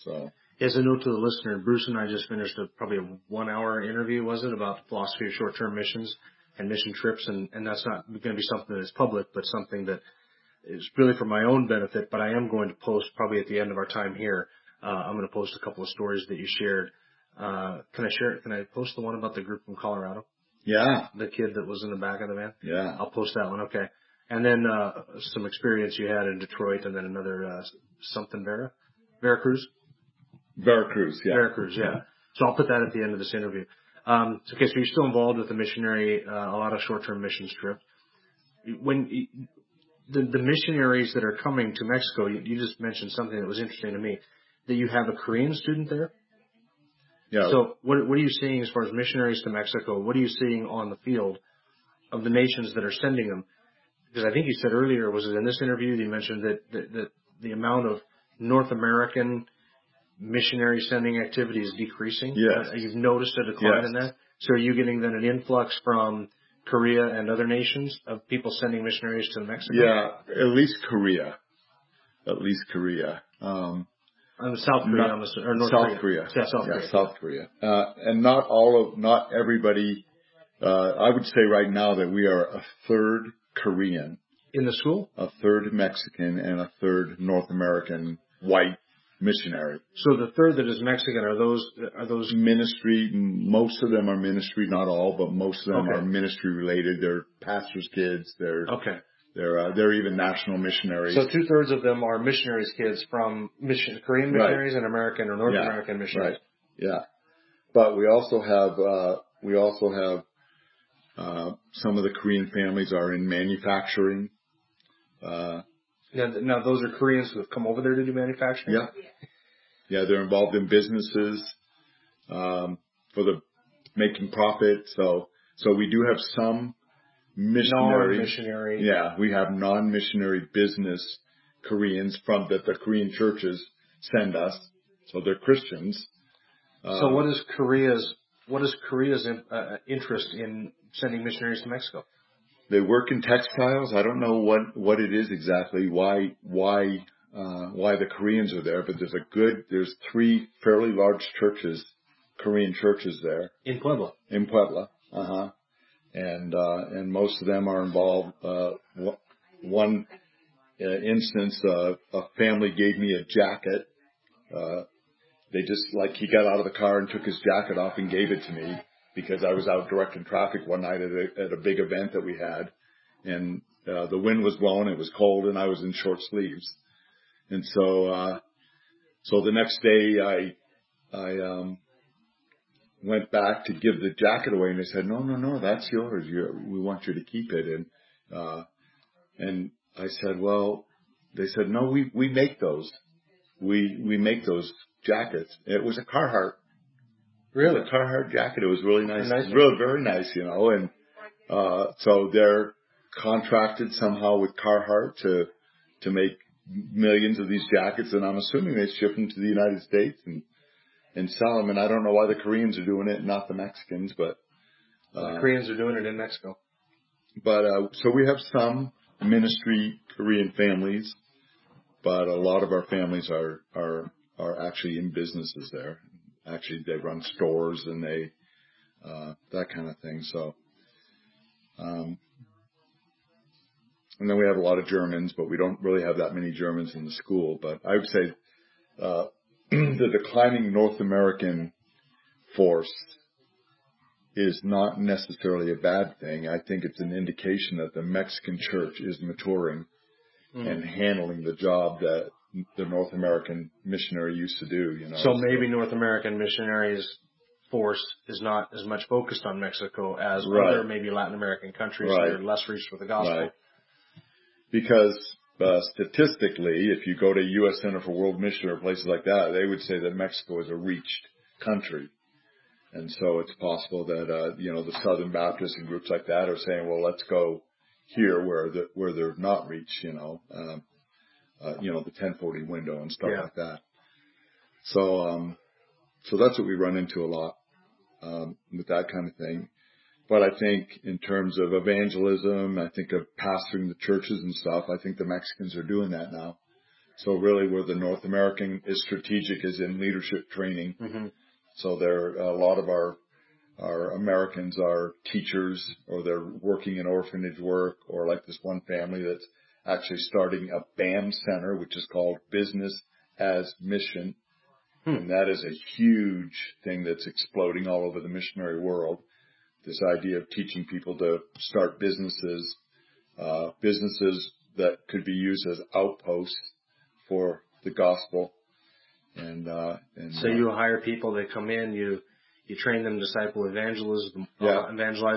So, as a note to the listener, Bruce and I just finished probably a 1-hour interview, was it, about the philosophy of short-term missions and mission trips, and that's not going to be something that is public, but something that is really for my own benefit. But I am going to post probably at the end of our time here. I'm going to post a couple of stories that you shared. Can I share it? Can I post the one about the group from Colorado? Yeah. The kid that was in the back of the van? Yeah. I'll post that one. Okay. And then some experience you had in Detroit, and then another Veracruz? Veracruz, yeah. Veracruz, yeah. So I'll put that at the end of this interview. So you're still involved with the missionary, a lot of short-term missions trips. When the missionaries that are coming to Mexico, you just mentioned something that was interesting to me, that you have a Korean student there? Yeah. So what are you seeing as far as missionaries to Mexico? What are you seeing on the field of the nations that are sending them? Because I think you said earlier, was it in this interview, you mentioned that the amount of North American missionary sending activity is decreasing? Yes. You've noticed a decline in that? So are you getting then an influx from Korea and other nations of people sending missionaries to Mexico? Yeah, at least Korea. South Korea, or North South Korea. Yeah, South Korea. Yeah, South Korea. And not everybody, I would say right now that we are a third Korean. In the school? A third Mexican and a third North American white missionary. So the third that is Mexican, are those ministry? Most of them are ministry, not all, but most of them are ministry related. They're pastors' kids. They're even national missionaries. So 2/3 of them are missionaries' kids from Korean missionaries and American or North American missionaries. Right. Yeah. But we also have some of the Korean families are in manufacturing. Now those are Koreans who have come over there to do manufacturing? Yeah. Yeah, they're involved in businesses for the making profit. So we do have some non-missionary. Yeah, we have non-missionary business Koreans that the Korean churches send us. So they're Christians. So what is Korea's interest in sending missionaries to Mexico? They work in textiles. I don't know what it is exactly, why the Koreans are there, but there's 3 fairly large churches, Korean churches there. In Puebla. And most of them are involved. One instance, a family gave me a jacket. He got out of the car and took his jacket off and gave it to me, because I was out directing traffic one night at a big event that we had, and the wind was blowing, it was cold, and I was in short sleeves. And so the next day I went back to give the jacket away, and they said, no, that's yours. We want you to keep it. And I said, well, they said, no, we make those. We make those jackets. It was a Carhartt. Really? A Carhartt jacket. It was really nice. Really very nice, and so they're contracted somehow with Carhartt to make millions of these jackets, and I'm assuming they ship them to the United States and sell them. And I don't know why the Koreans are doing it, not the Mexicans, but the Koreans are doing it in Mexico. But so we have some ministry Korean families, but a lot of our families are actually in businesses there. Actually, they run stores and they that kind of thing. So And then we have a lot of Germans, but we don't really have that many Germans in the school. But I would say the declining North American force is not necessarily a bad thing. I think it's an indication that the Mexican church is maturing and handling the job that the North American missionary used to do. You know. So maybe North American missionaries force is not as much focused on Mexico as other maybe Latin American countries that are less reached with the gospel. Right. Because statistically, if you go to U.S. Center for World Mission or places like that, they would say that Mexico is a reached country. And so it's possible that, the Southern Baptists and groups like that are saying, well, let's go here where they're not reached, the 1040 window and stuff like that. So that's what we run into a lot, with that kind of thing. But I think in terms of evangelism, I think of pastoring the churches and stuff, I think the Mexicans are doing that now. So really where the North American is strategic is in leadership training. Mm-hmm. So a lot of our Americans are teachers, or they're working in orphanage work, or like this one family that's actually starting a BAM center, which is called Business as Mission. And that is a huge thing that's exploding all over the missionary world. This idea of teaching people to start businesses that could be used as outposts for the gospel. So you hire people, they come in, you train them, disciple, evangelize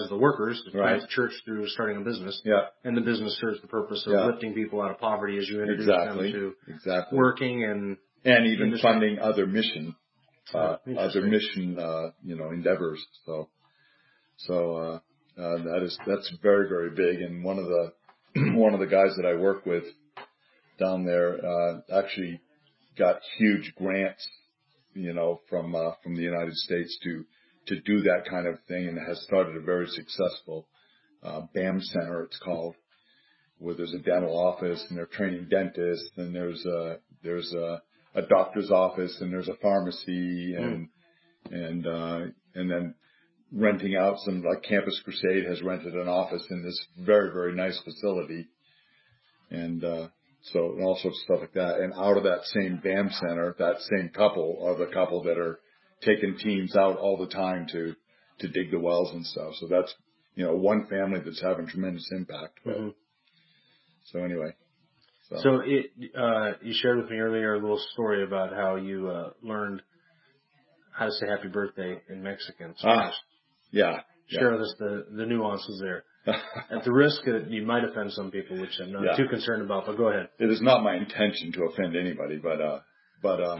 the workers, to plant the church through starting a business. Yeah. And the business serves the purpose of lifting people out of poverty as you introduce them to working and even industry. Funding other mission, endeavors. So that's very, very big. And one of the guys that I work with down there, actually got huge grants, from the United States to do that kind of thing, and has started a very successful, BAM center, it's called, where there's a dental office and they're training dentists, and there's a doctor's office, and there's a pharmacy, and then renting out some, like Campus Crusade has rented an office in this very, very nice facility. And all sorts of stuff like that. And out of that same BAM center, that same couple are the couple that are taking teams out all the time to dig the wells and stuff. So that's, one family that's having tremendous impact. Mm-hmm. So anyway. So you shared with me earlier a little story about how you learned how to say happy birthday in Mexican. Yeah. Share with us the nuances there. At the risk that you might offend some people, which I'm not too concerned about, but go ahead. It is not my intention to offend anybody, but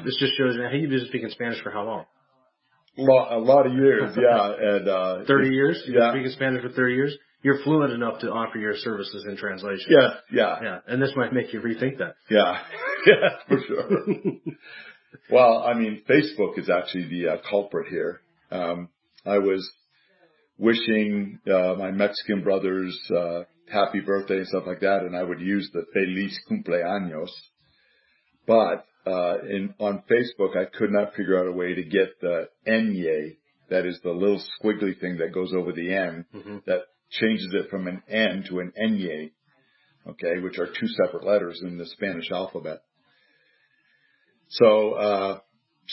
this just shows you, you've been speaking Spanish for how long? A lot of years, and 30 years? You've been speaking Spanish for 30 years? You're fluent enough to offer your services in translation. Yeah. And this might make you rethink that. Yeah, for sure. Well, I mean, Facebook is actually the culprit here. I was wishing my Mexican brothers happy birthday and stuff like that, and I would use the Feliz Cumpleaños. But on Facebook, I could not figure out a way to get the Nye, that is the little squiggly thing that goes over the N, that changes it from an N to an Nye, okay, which are two separate letters in the Spanish alphabet. So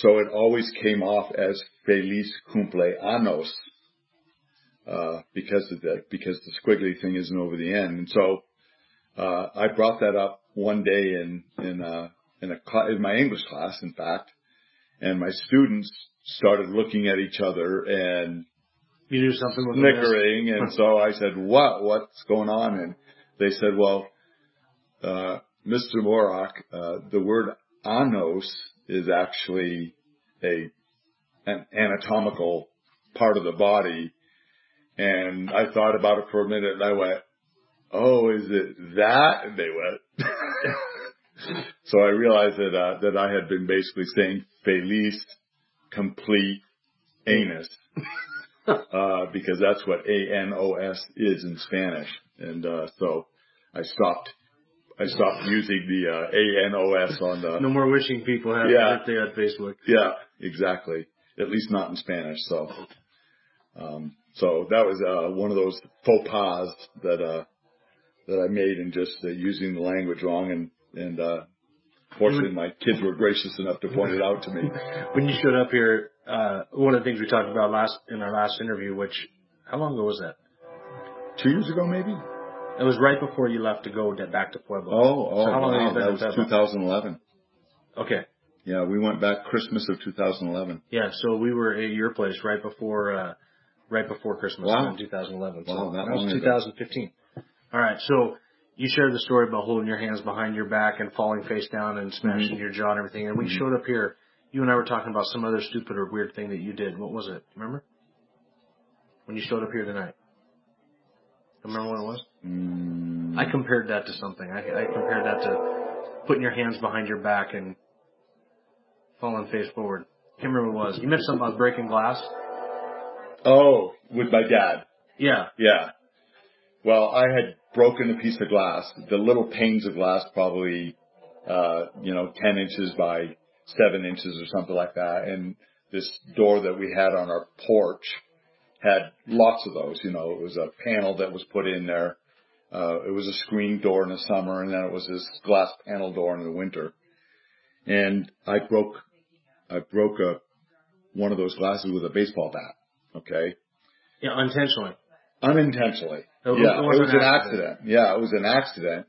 it always came off as Feliz Cumpleaños. Because the squiggly thing isn't over the end. And so, I brought that up one day in my English class, in fact, and my students started looking at each other and you knew something was snickering. And so I said, what's going on? And they said, well, Mr. Morock, the word anos is actually an anatomical part of the body. And I thought about it for a minute, and I went, oh, is it that? And they went. So I realized that I had been basically saying feliz, complete anus, because that's what ANOS is in Spanish. And so I stopped using the ANOS on the... No more wishing people happy birthday on Facebook. Yeah, exactly. At least not in Spanish, so... So that was one of those faux pas that that I made in just using the language wrong, and fortunately my kids were gracious enough to point it out to me. When you showed up here, one of the things we talked about in our last interview, how long ago was that? 2 years ago, maybe? It was right before you left to go back to Pueblo. So how long have you been that in was Pueblo? 2011. Okay. Yeah, we went back Christmas of 2011. Yeah, so we were at your place right before Christmas in 2011. So Wow, that was 2015. All right, so you shared the story about holding your hands behind your back and falling face down and smashing your jaw and everything. And we showed up here. You and I were talking about some other stupid or weird thing that you did. What was it? Remember? When you showed up here tonight. Remember what it was? I compared that to something. I compared that to putting your hands behind your back and falling face forward. Can't remember what it was. You mentioned something about breaking glass. Oh, with my dad. Yeah. Yeah. Well, I had broken a piece of glass. The little panes of glass, probably, 10 inches by 7 inches or something like that. And this door that we had on our porch had lots of those. It was a panel that was put in there. It was a screen door in the summer, and then it was this glass panel door in the winter. And I broke one of those glasses with a baseball bat. Okay. Yeah, unintentionally. Unintentionally. It was an accident. Yeah, it was an accident.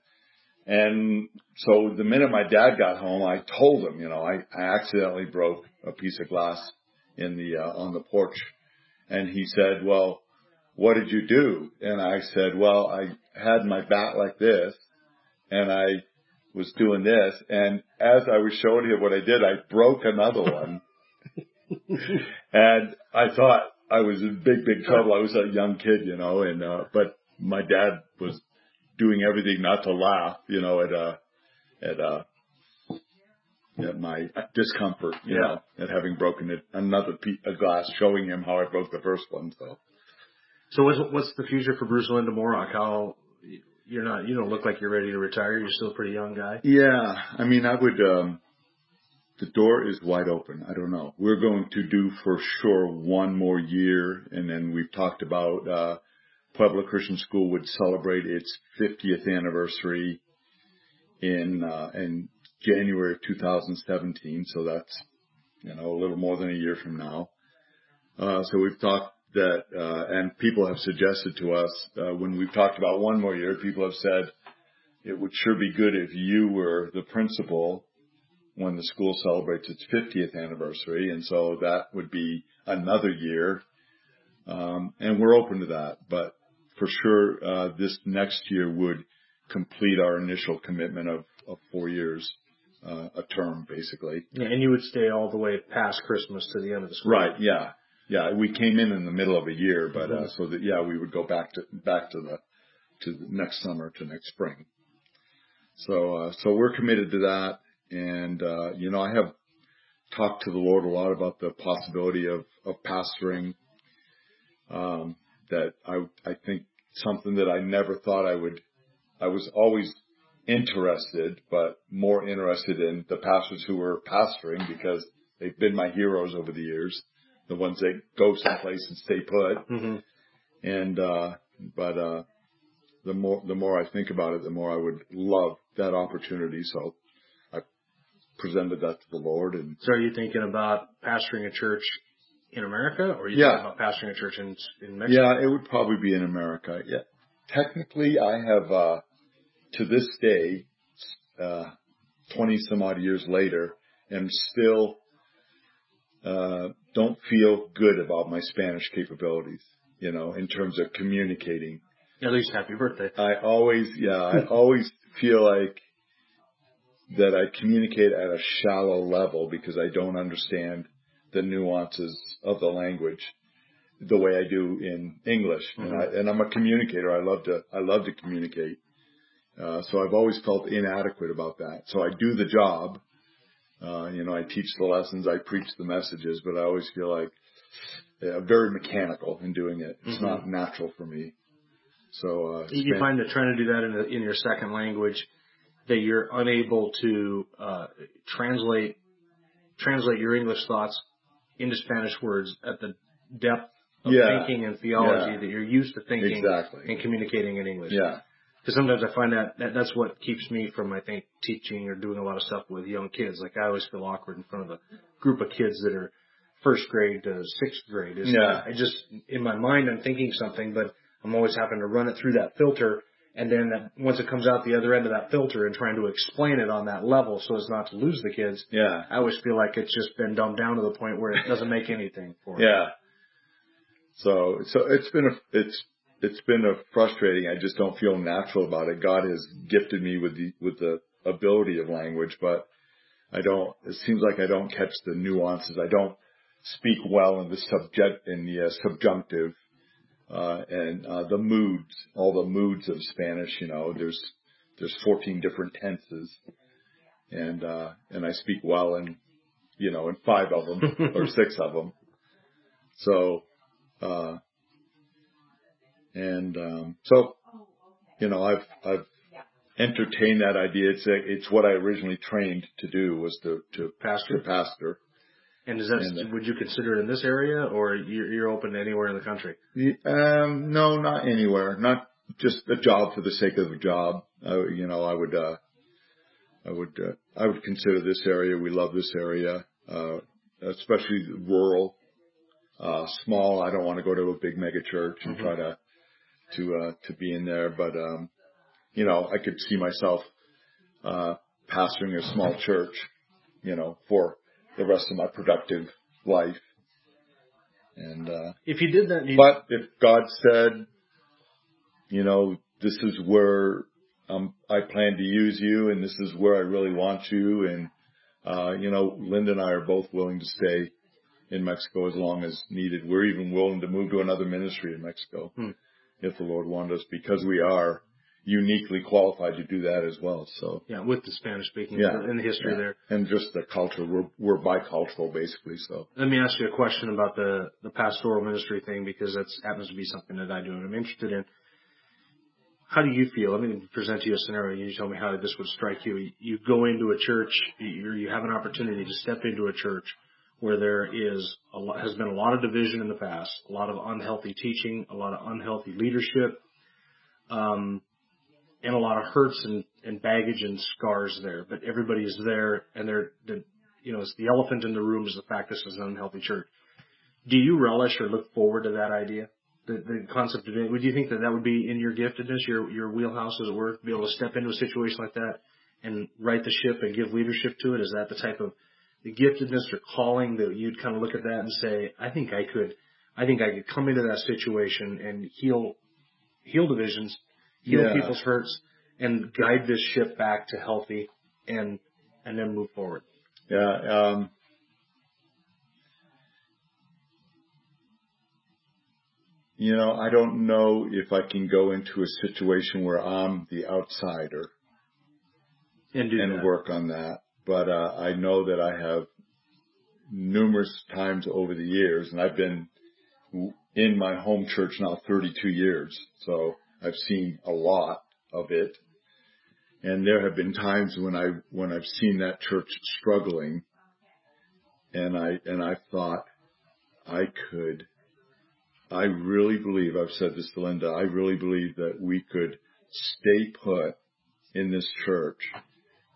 And so the minute my dad got home, I told him, I accidentally broke a piece of glass on the porch. And he said, well, what did you do? And I said, well, I had my bat like this and I was doing this. And as I was showing him what I did, I broke another one. And I thought I was in big trouble. I was a young kid, but my dad was doing everything not to laugh, at my discomfort, at having broken another piece of glass, showing him how I broke the first one. So what's the future for Bruce and Lynda Morock? You don't look like you're ready to retire. You're still a pretty young guy. Yeah. I mean, the door is wide open. I don't know. We're going to do for sure one more year. And then we've talked about, Pueblo Christian School would celebrate its 50th anniversary in January of 2017. So that's, a little more than a year from now. So we've talked that, and people have suggested to us, when we've talked about one more year, people have said it would sure be good if you were the principal when the school celebrates its 50th anniversary. And so that would be another year. And we're open to that, but for sure, this next year would complete our initial commitment of 4 years, a term basically. Yeah, and you would stay all the way past Christmas to the end of the school. Right. Yeah. Yeah. We came in the middle of a year, but, we would go back to the next summer to next spring. So we're committed to that. And, I have talked to the Lord a lot about the possibility of pastoring, that I think something that I never thought I was always interested, but more interested in the pastors who were pastoring because they've been my heroes over the years, the ones that go someplace and stay put. Mm-hmm. And, the more I think about it, the more I would love that opportunity. So I presented that to the Lord. And so are you thinking about pastoring a church in America, or are you thinking about pastoring a church in Mexico? Yeah, it would probably be in America. Yeah. Technically, I have, to this day, 20 some odd years later, and still, don't feel good about my Spanish capabilities, in terms of communicating. At least happy birthday. I always feel like that I communicate at a shallow level because I don't understand the nuances of the language the way I do in English. Mm-hmm. And I'm a communicator. I love to communicate. So I've always felt inadequate about that. So I do the job. I teach the lessons, I preach the messages, but I always feel like very mechanical in doing it. It's not natural for me. So, you find that trying to do that in your second language, that you're unable to, translate your English thoughts into Spanish words at the depth of thinking and theology that you're used to thinking and communicating in English. Yeah. Because sometimes I find that's what keeps me from, I think, teaching or doing a lot of stuff with young kids. Like I always feel awkward in front of a group of kids that are first grade to sixth grade. I just, in my mind, I'm thinking something, but I'm always having to run it through that filter. And then once it comes out the other end of that filter and trying to explain it on that level so as not to lose the kids, I always feel like it's just been dumbed down to the point where it doesn't make anything for them. Yeah. So it's been a frustrating. I just don't feel natural about it. God has gifted me with the ability of language, but it seems like I don't catch the nuances. I don't speak well in the subjunctive, and the moods, all the moods of Spanish, there's 14 different tenses, and I speak well in 5 of them or 6 of them. So, I've entertained that idea. It's what I originally trained to do, was to pastor. And would you consider it in this area, or you're open to anywhere in the country? No, not anywhere. Not just a job for the sake of a job. I would consider this area. We love this area, especially rural, small. I don't want to go to a big mega church and try to be in there, but I could see myself pastoring a small church, for the rest of my productive life. And if you did that, but if God said, this is where I plan to use you, and this is where I really want you, and Lynda and I are both willing to stay in Mexico as long as needed. We're even willing to move to another ministry in Mexico if the Lord wanted us, because we are uniquely qualified to do that as well. So with the Spanish speaking and the history there, and just the culture, we're bicultural basically. So let me ask you a question about the pastoral ministry thing, because that happens to be something that I do and I'm interested in. How do you feel? Let me present to you a scenario. You tell me how this would strike you. You go into a church, you have an opportunity to step into a church where there has been a lot of division in the past, a lot of unhealthy teaching, a lot of unhealthy leadership, and a lot of hurts and baggage and scars there. But everybody is there, and it's the elephant in the room is the fact this is an unhealthy church. Do you relish or look forward to that idea? The concept of it, would you think that would be in your giftedness, your wheelhouse, as it were, to be able to step into a situation like that and right the ship and give leadership to it? Is that the type of the giftedness or calling that you'd kind of look at that and say, I think I could come into that situation and heal divisions, heal people's hurts, and guide this ship back to healthy and then move forward? Yeah. I don't know if I can go into a situation where I'm the outsider and work on that. But I know that I have numerous times over the years, and I've been in my home church now 32 years, so I've seen a lot of it. And there have been times when I've seen that church struggling, and I thought I really believe, I've said this to Lynda, I really believe that we could stay put in this church.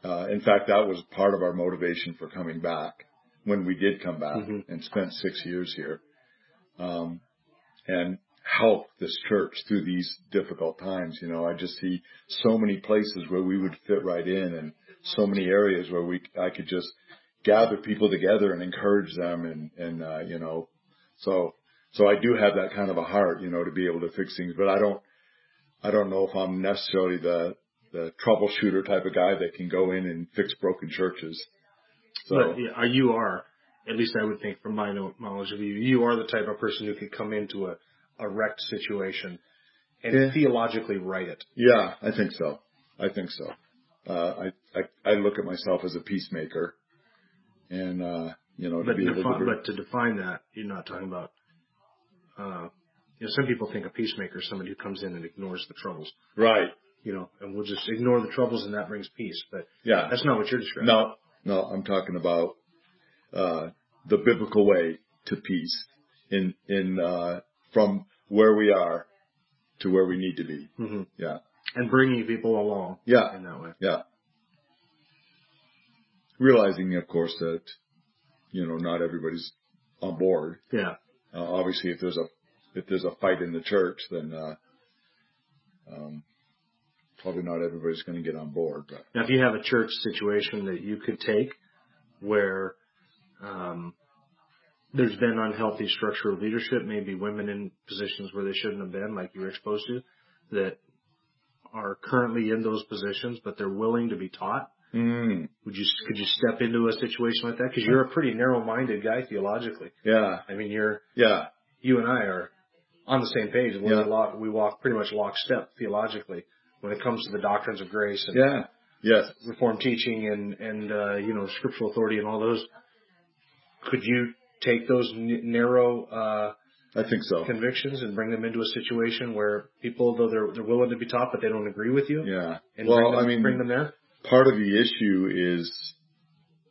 In fact, that was part of our motivation for coming back when we did come back and spent 6 years here, and help this church through these difficult times. I just see so many places where we would fit right in, and so many areas where I could just gather people together and encourage them, and so I do have that kind of a heart, to be able to fix things, but I don't know if I'm necessarily the troubleshooter type of guy that can go in and fix broken churches. So but you are, at least I would think from my knowledge of you, you are the type of person who could come into a wrecked situation and theologically right it. Yeah, I think so. I look at myself as a peacemaker, and to define that, you're not talking about. Some people think a peacemaker is somebody who comes in and ignores the troubles. Right. And we'll just ignore the troubles and that brings peace. But that's not what you're describing. No, I'm talking about the biblical way to peace in from where we are to where we need to be. Mm-hmm. Yeah. And bringing people along. Yeah. In that way. Yeah. Realizing, of course, that, not everybody's on board. Yeah. Obviously, if there's a fight in the church, then, probably not everybody's going to get on board. But. Now, if you have a church situation that you could take where, there's been unhealthy structure of leadership, maybe women in positions where they shouldn't have been, like you were exposed to, that are currently in those positions, but they're willing to be taught. Mm. Could you step into a situation like that? Because you're a pretty narrow-minded guy theologically. Yeah. I mean, you and I are on the same page. We walk pretty much lockstep theologically when it comes to the doctrines of grace and Reformed teaching and scriptural authority and all those. Could you take those narrow I think so. convictions and bring them into a situation where people, though they're willing to be taught, but they don't agree with you? Yeah. And bring them there? Part of the issue is,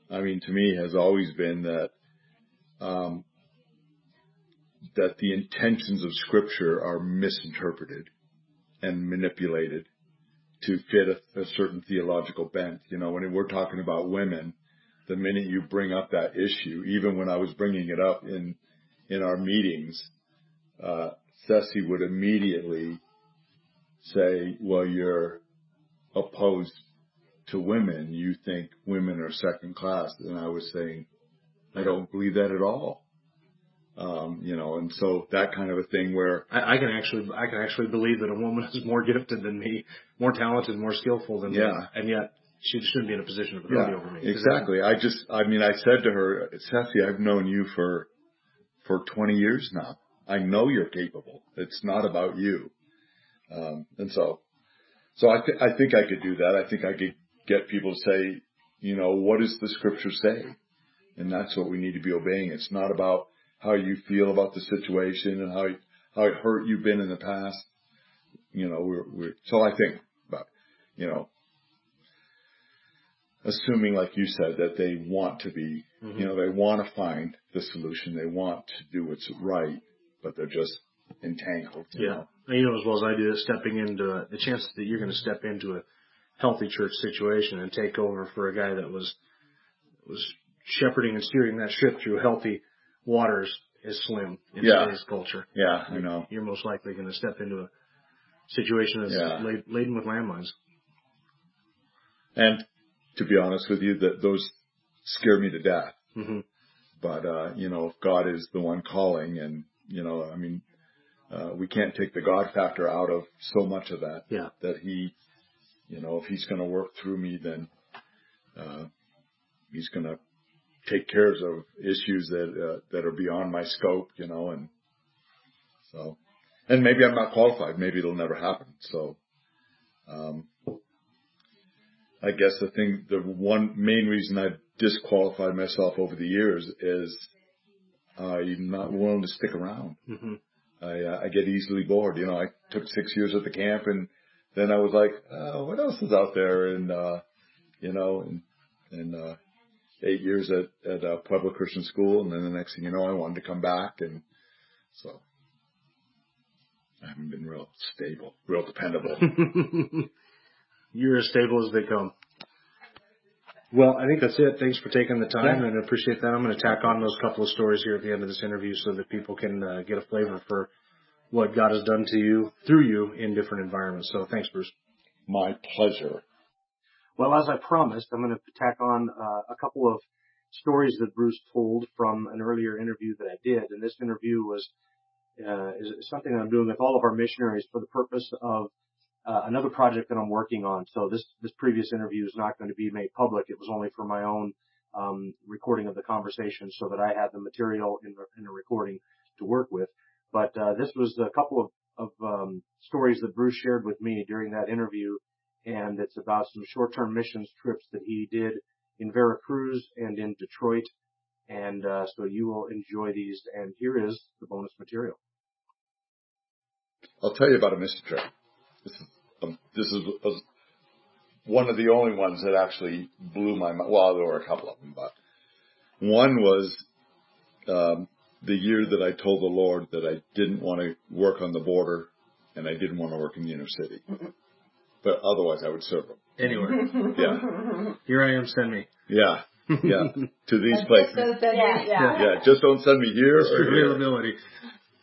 to me, has always been that that the intentions of Scripture are misinterpreted and manipulated to fit a certain theological bent. When we're talking about women, the minute you bring up that issue, even when I was bringing it up in our meetings, Ceci would immediately say, well, you're opposed to women. You think women are second class. And I was saying, I don't believe that at all. And so that kind of a thing where I can actually believe that a woman is more gifted than me, more talented, more skillful than me, and yet she shouldn't be in a position of authority over me. Exactly. I said to her, Ceci, I've known you for 20 years now. I know you're capable. It's not about you. And so I think I could do that. I think I could get people to say, what does the Scripture say? And that's what we need to be obeying. It's not about how you feel about the situation and how hurt you've been in the past. So I think about, assuming, like you said, that they want to be, they want to find the solution. They want to do what's right, but they're just entangled. You know? As well as I do, that stepping into the chances that you're going to step into a healthy church situation and take over for a guy that was shepherding and steering that ship through healthy waters is slim in today's culture. Yeah, I know. You're most likely going to step into a situation that's laden with landmines. And to be honest with you, that those scare me to death. Mm-hmm. But, if God is the one calling and, we can't take the God factor out of so much of that. Yeah. That he, if he's going to work through me, then, he's going to take care of issues that are beyond my scope, and so, and maybe I'm not qualified. Maybe it'll never happen. So, I guess the one main reason I've disqualified myself over the years is I'm not willing to stick around. Mm-hmm. I get easily bored. I took 6 years at the camp, and then I was like, what else is out there? And 8 years at a public Christian school, and then the next thing you know, I wanted to come back, and so I haven't been real stable, real dependable. You're as stable as they come. Well, I think that's it. Thanks for taking the time, and I appreciate that. I'm going to tack on those couple of stories here at the end of this interview so that people can get a flavor for what God has done to you, through you, in different environments. So thanks, Bruce. My pleasure. Well, as I promised, I'm going to tack on a couple of stories that Bruce told from an earlier interview that I did. And this interview is something that I'm doing with all of our missionaries for the purpose of another project that I'm working on. So this previous interview is not going to be made public. It was only for my own recording of the conversation so that I had the material in the recording to work with. But this was a couple of stories that Bruce shared with me during that interview, and it's about some short-term missions trips that he did in Veracruz and in Detroit. And so you will enjoy these, and here is the bonus material. I'll tell you about a mission trip. This is one of the only ones that actually blew my mind. Well, there were a couple of them, but one was the year that I told the Lord that I didn't want to work on the border and I didn't want to work in the inner city. but otherwise I would serve them. Anywhere. Yeah. Here I am, send me. Yeah. Yeah. To these places. Yeah. Just don't send me here Just or here. availability.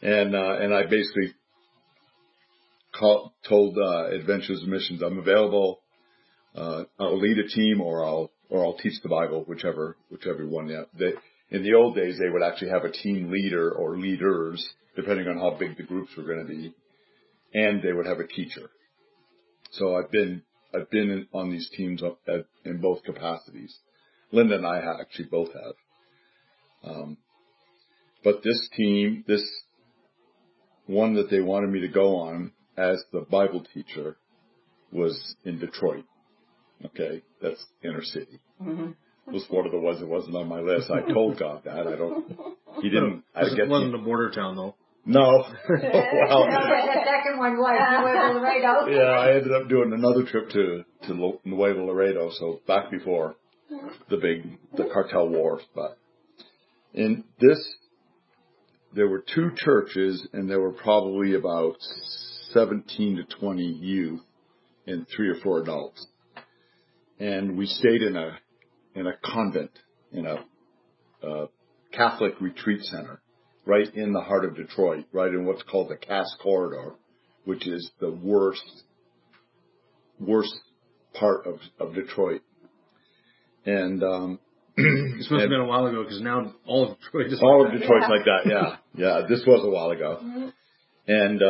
And I basically told Adventures and Missions, I'm available. I'll lead a team or I'll teach the Bible, whichever one. Yeah. In the old days, they would actually have a team leader or leaders, depending on how big the groups were going to be, and they would have a teacher. So I've been on these teams in both capacities. Lynda and I actually both have. But this team, this one that they wanted me to go on as the Bible teacher, was in Detroit. Okay, that's inner city. Mm-hmm. It was one of the ones that wasn't on my list. I told God that. He didn't. It wasn't a border town, though. No. Well, the second one was Nuevo Laredo. Yeah, I ended up doing another trip to Nuevo Laredo, so back before the cartel wars. But in this, there were 2 churches, and there were probably about 17 to 20 youth and 3 or 4 adults. And we stayed in a convent, in a Catholic retreat center, right in the heart of Detroit, right in what's called the Cass Corridor, which is the worst part of Detroit. And this must have been a while ago, because now all of Detroit is Detroit's like that. Yeah, yeah. This was a while ago. Mm-hmm. And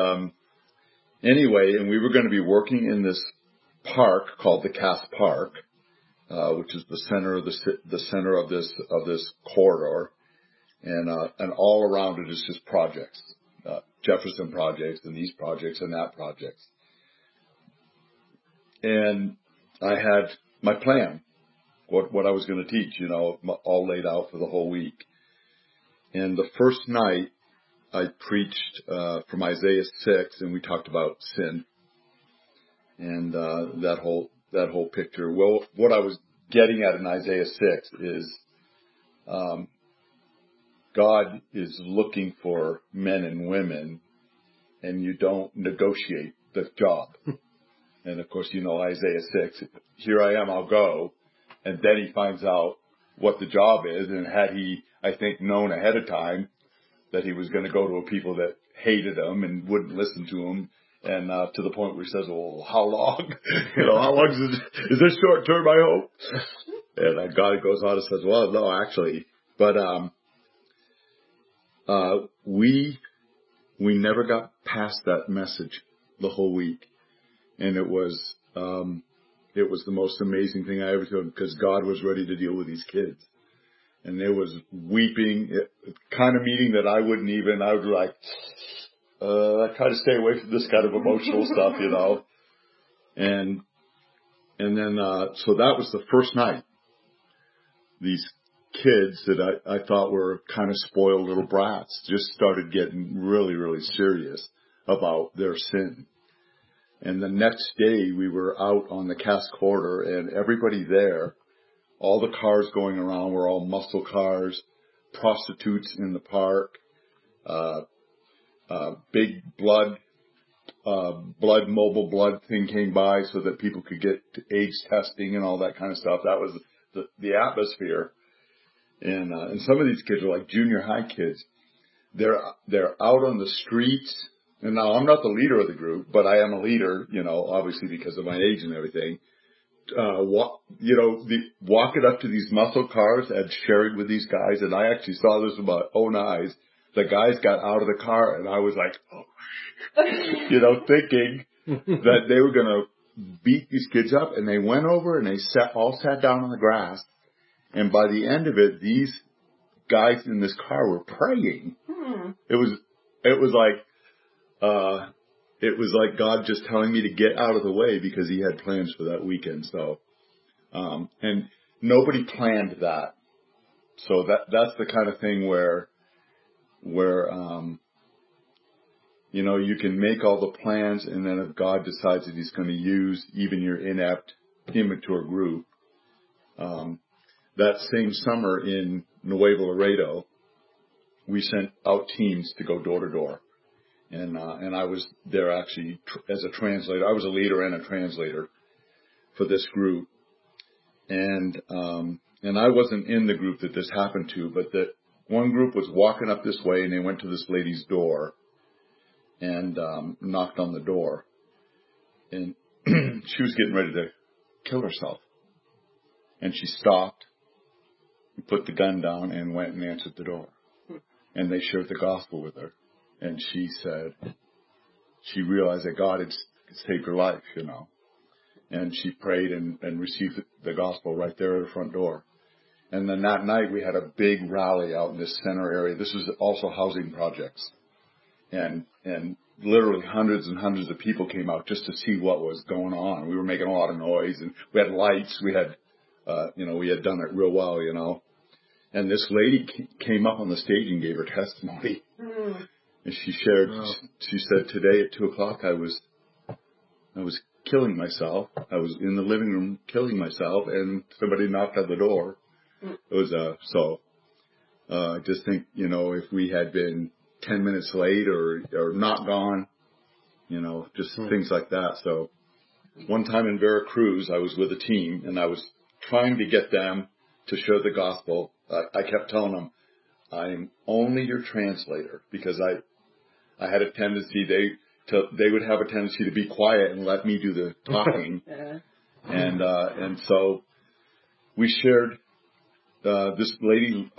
anyway, and we were going to be working in this park called the Cass Park, which is the center of this corridor, and all around it is just projects, Jefferson projects and these projects and that projects. And I had my plan, what I was going to teach, all laid out for the whole week. And the first night I preached from Isaiah 6, and we talked about sin and that whole picture. Well, what I was getting at in Isaiah 6 is God is looking for men and women, and you don't negotiate the job. And of course, Isaiah 6, here I am, I'll go. And then he finds out what the job is, and had he, I think, known ahead of time that he was going to go to a people that hated him and wouldn't listen to him, and to the point where he says, well, how long? How long is this short term, I hope? And God goes on and says, well, no, actually. But we never got past that message the whole week. And it was the most amazing thing I ever did, because God was ready to deal with these kids. And there was weeping, kind of meeting that I would like, I try to stay away from this kind of emotional stuff, And then, so that was the first night. These kids that I thought were kind of spoiled little brats just started getting really, really serious about their sin. And the next day we were out on the Cass Corridor, and everybody there, all the cars going around were all muscle cars, prostitutes in the park, big mobile blood thing came by so that people could get AIDS testing and all that kind of stuff. That was the atmosphere. And some of these kids are like junior high kids. They're out on the streets. And now I'm not the leader of the group, but I am a leader, obviously because of my age and everything. Walking up to these muscle cars and sharing with these guys. And I actually saw this with my own eyes. The guys got out of the car, and I was like, oh, thinking that they were going to beat these kids up. And they went over and they all sat down on the grass. And by the end of it, these guys in this car were praying. It was like God just telling me to get out of the way because he had plans for that weekend. So, and nobody planned that. So that's the kind of thing where you can make all the plans, and then if God decides that he's going to use even your inept, immature group, that same summer in Nuevo Laredo, we sent out teams to go door to door. And I was there actually as a translator. I was a leader and a translator for this group. And I wasn't in the group that this happened to, but that one group was walking up this way and they went to this lady's door and knocked on the door. And she was getting ready to kill herself. And she stopped, put the gun down, and went and answered the door. And they shared the gospel with her. And she said, she realized that God had saved her life, you know. And she prayed and received the gospel right there at the front door. And then that night we had a big rally out in this center area. This was also housing projects. And literally hundreds and hundreds of people came out just to see what was going on. We were making a lot of noise and we had lights. We had, we had done it real well, you know. And this lady came up on the stage and gave her testimony. And she shared, she said, today at 2:00 I was killing myself. I was in the living room killing myself and somebody knocked on the door. It was, I just think, you know, if we had been 10 minutes late or not gone, you know, just things like that. So one time in Veracruz, I was with a team and I was trying to get them to share the gospel. I kept telling them, I'm only your translator, because I had a tendency, they would have a tendency to be quiet and let me do the talking. And so we shared, this lady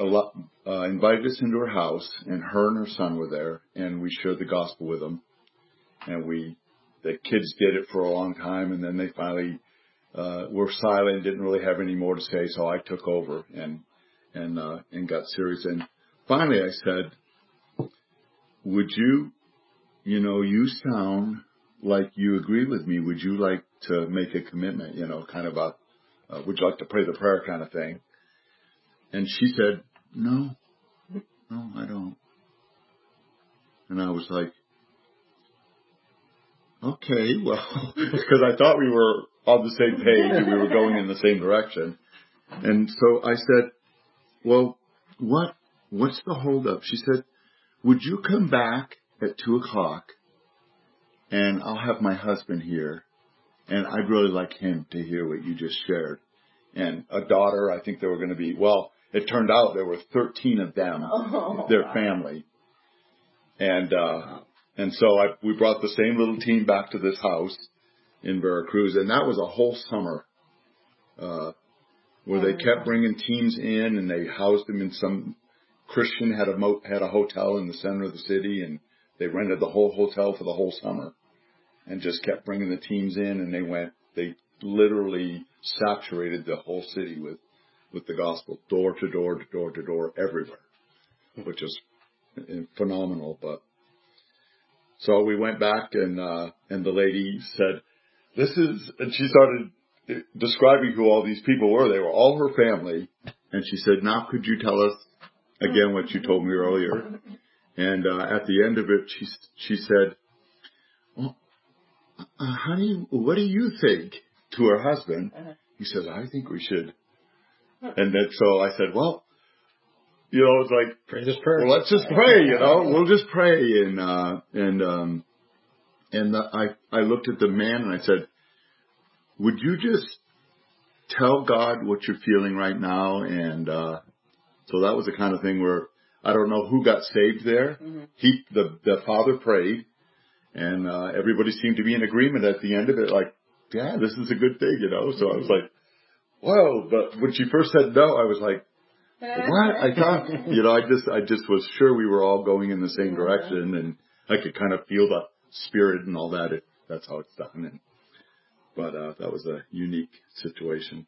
invited us into her house, and her and her son were there, and we shared the gospel with them. And the kids did it for a long time, and then they finally were silent, didn't really have any more to say, so I took over and got serious. And finally I said, would you, you know, you sound like you agree with me. Would you like to make a commitment, you know, kind of would you like to pray the prayer kind of thing? And she said, no, I don't. And I was like, okay, well, because I thought we were on the same page and we were going in the same direction. And so I said, well, what's the holdup? She said, would you come back at 2:00 and I'll have my husband here, and I'd really like him to hear what you just shared. And a daughter, I think there were going to be, well, it turned out there were 13 of them, their family. And so we brought the same little team back to this house in Veracruz, and that was a whole summer, where they kept bringing teams in, and they housed them in some Christian had a hotel in the center of the city, and they rented the whole hotel for the whole summer, and just kept bringing the teams in, and they literally saturated the whole city with the gospel, door to door to door to door, everywhere, which is phenomenal. But so we went back, and the lady said, and she started describing who all these people were. They were all her family. And she said, now could you tell us again what you told me earlier? And at the end of it, she said, well, honey, what do you think? To her husband. He says, I think we should. And then so I said, well, you know, it's like, pray this prayer. Well, let's just pray, you know, we'll just pray. I looked at the man and I said, would you just tell God what you're feeling right now? And so that was the kind of thing where I don't know who got saved there. The father prayed, and everybody seemed to be in agreement at the end of it, like, yeah, this is a good thing, you know. So I was like, whoa. But when she first said no, I was like, what? I thought, you know, I just was sure we were all going in the same direction, and I could kind of feel the spirit and all that. That's how it's done. But that was a unique situation.